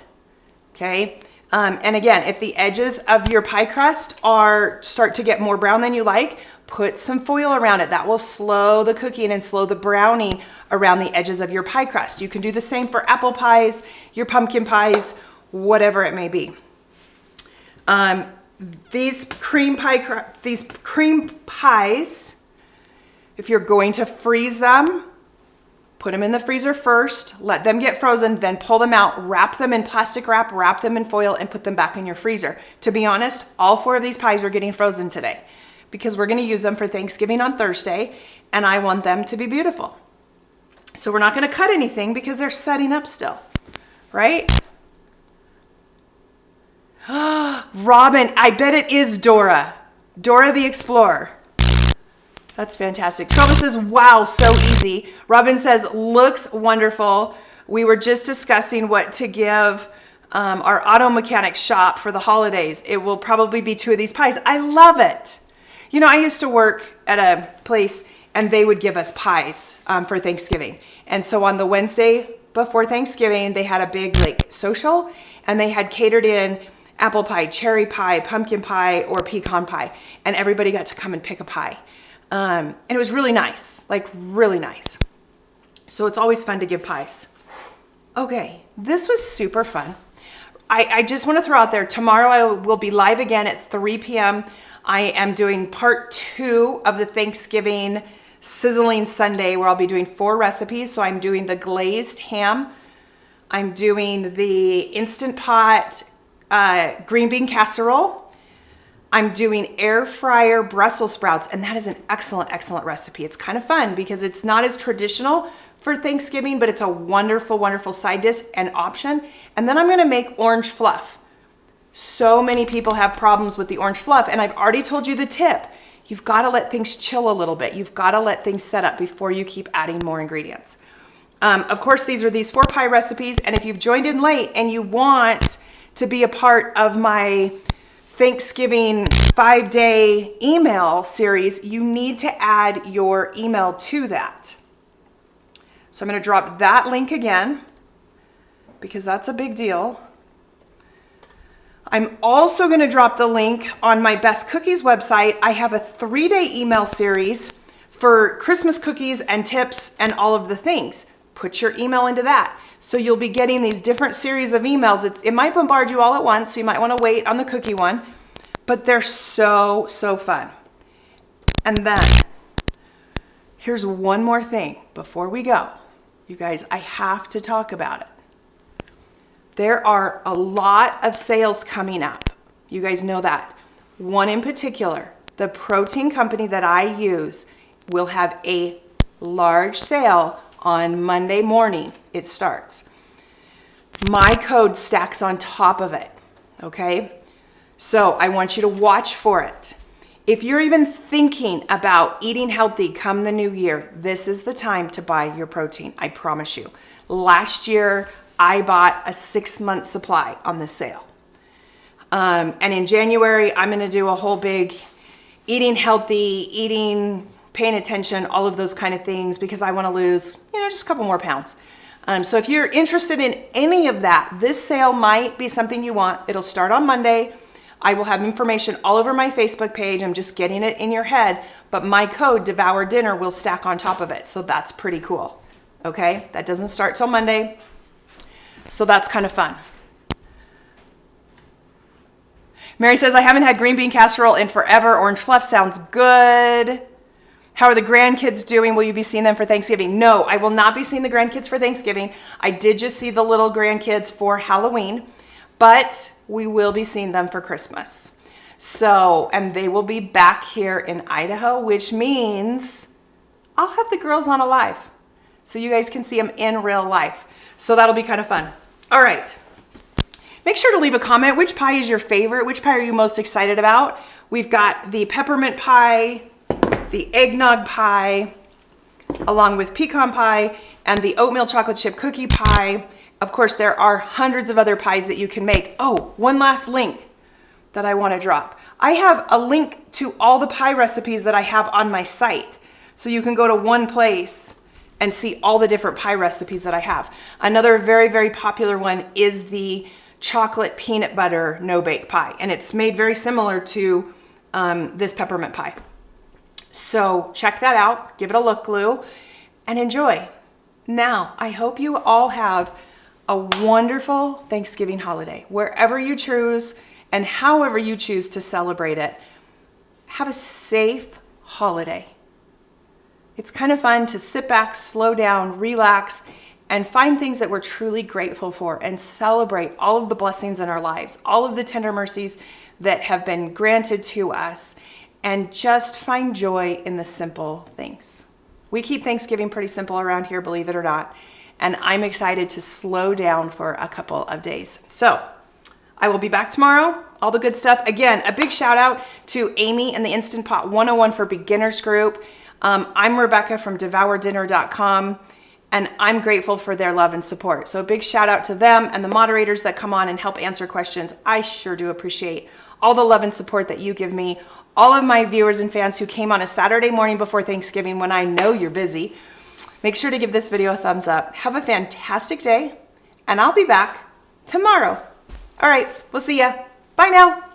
Okay, and again, if the edges of your pie crust start to get more brown than you like, put some foil around it. That will slow the cooking and slow the browning around the edges of your pie crust. You can do the same for apple pies, your pumpkin pies, whatever it may be. These cream pies, if you're going to freeze them, put them in the freezer first, let them get frozen, then pull them out, wrap them in plastic wrap, wrap them in foil, and put them back in your freezer. To be honest, all 4 of these pies are getting frozen today because we're gonna use them for Thanksgiving on Thursday, and I want them to be beautiful. So we're not gonna cut anything because they're setting up still, right? Robin, I bet it is Dora. Dora the Explorer. That's fantastic. Tova says, wow, so easy. Robin says, looks wonderful. We were just discussing what to give our auto mechanic shop for the holidays. It will probably be 2 of these pies. I love it. You know, I used to work at a place and they would give us pies for Thanksgiving. And so on the Wednesday before Thanksgiving, they had a big like social, and they had catered in apple pie, cherry pie, pumpkin pie, or pecan pie. And everybody got to come and pick a pie. And it was really nice, like really nice. So it's always fun to give pies. Okay, this was super fun. I just want to throw out there, tomorrow I will be live again at 3 p.m. I am doing part 2 of the Thanksgiving Sizzling Sunday, where I'll be doing 4 recipes. So I'm doing the glazed ham. I'm doing the Instant Pot green bean casserole. I'm doing air fryer Brussels sprouts, and that is an excellent, excellent recipe. It's kind of fun because it's not as traditional for Thanksgiving, but it's a wonderful, wonderful side dish and option. And then I'm gonna make orange fluff. So many people have problems with the orange fluff, and I've already told you the tip. You've gotta let things chill a little bit. You've gotta let things set up before you keep adding more ingredients. Of course, these are these 4 pie recipes, and if you've joined in late and you want to be a part of my Thanksgiving 5-day email series, you need to add your email to that. So I'm going to drop that link again because that's a big deal. I'm also going to drop the link on my Best Cookies website. I have a 3-day email series for Christmas cookies and tips and all of the things. Put your email into that. So you'll be getting these different series of emails. It might bombard you all at once, so you might want to wait on the cookie one, but they're so, so fun. And then here's one more thing before we go. You guys, I have to talk about it. There are a lot of sales coming up. You guys know that. One in particular, the protein company that I use will have a large sale on Monday morning. It starts. My code stacks on top of it, okay? So I want you to watch for it. If you're even thinking about eating healthy come the new year, this is the time to buy your protein, I promise you. Last year, I bought a 6-month supply on this sale. And in January, I'm gonna do a whole big eating healthy, paying attention, all of those kind of things because I wanna lose, just a couple more pounds. So if you're interested in any of that, this sale might be something you want. It'll start on Monday. I will have information all over my Facebook page. I'm just getting it in your head, but my code Devour Dinner will stack on top of it. So that's pretty cool, okay? That doesn't start till Monday. So that's kind of fun. Mary says, I haven't had green bean casserole in forever. Orange fluff sounds good. How are the grandkids doing? Will you be seeing them for Thanksgiving? No, I will not be seeing the grandkids for Thanksgiving. I did just see the little grandkids for Halloween, but we will be seeing them for Christmas. So, and they will be back here in Idaho, which means I'll have the girls on alive. So you guys can see them in real life. So that'll be kind of fun. All right. Make sure to leave a comment. Which pie is your favorite? Which pie are you most excited about? We've got the peppermint pie, the eggnog pie, along with pecan pie, and the oatmeal chocolate chip cookie pie. Of course, there are hundreds of other pies that you can make. Oh, one last link that I want to drop. I have a link to all the pie recipes that I have on my site. So you can go to one place and see all the different pie recipes that I have. Another very, very popular one is the chocolate peanut butter no-bake pie. And it's made very similar to this peppermint pie. So check that out, give it a look, glue, and enjoy. Now, I hope you all have a wonderful Thanksgiving holiday. Wherever you choose and however you choose to celebrate it, have a safe holiday. It's kind of fun to sit back, slow down, relax, and find things that we're truly grateful for and celebrate all of the blessings in our lives, all of the tender mercies that have been granted to us, and just find joy in the simple things. We keep Thanksgiving pretty simple around here, believe it or not, and I'm excited to slow down for a couple of days. So I will be back tomorrow, all the good stuff. Again, a big shout out to Amy and the Instant Pot 101 for Beginners group. I'm Rebecca from devourdinner.com, and I'm grateful for their love and support. So a big shout out to them and the moderators that come on and help answer questions. I sure do appreciate all the love and support that you give me. All of my viewers and fans who came on a Saturday morning before Thanksgiving when I know you're busy, make sure to give this video a thumbs up. Have a fantastic day, and I'll be back tomorrow. All right, we'll see ya. Bye now.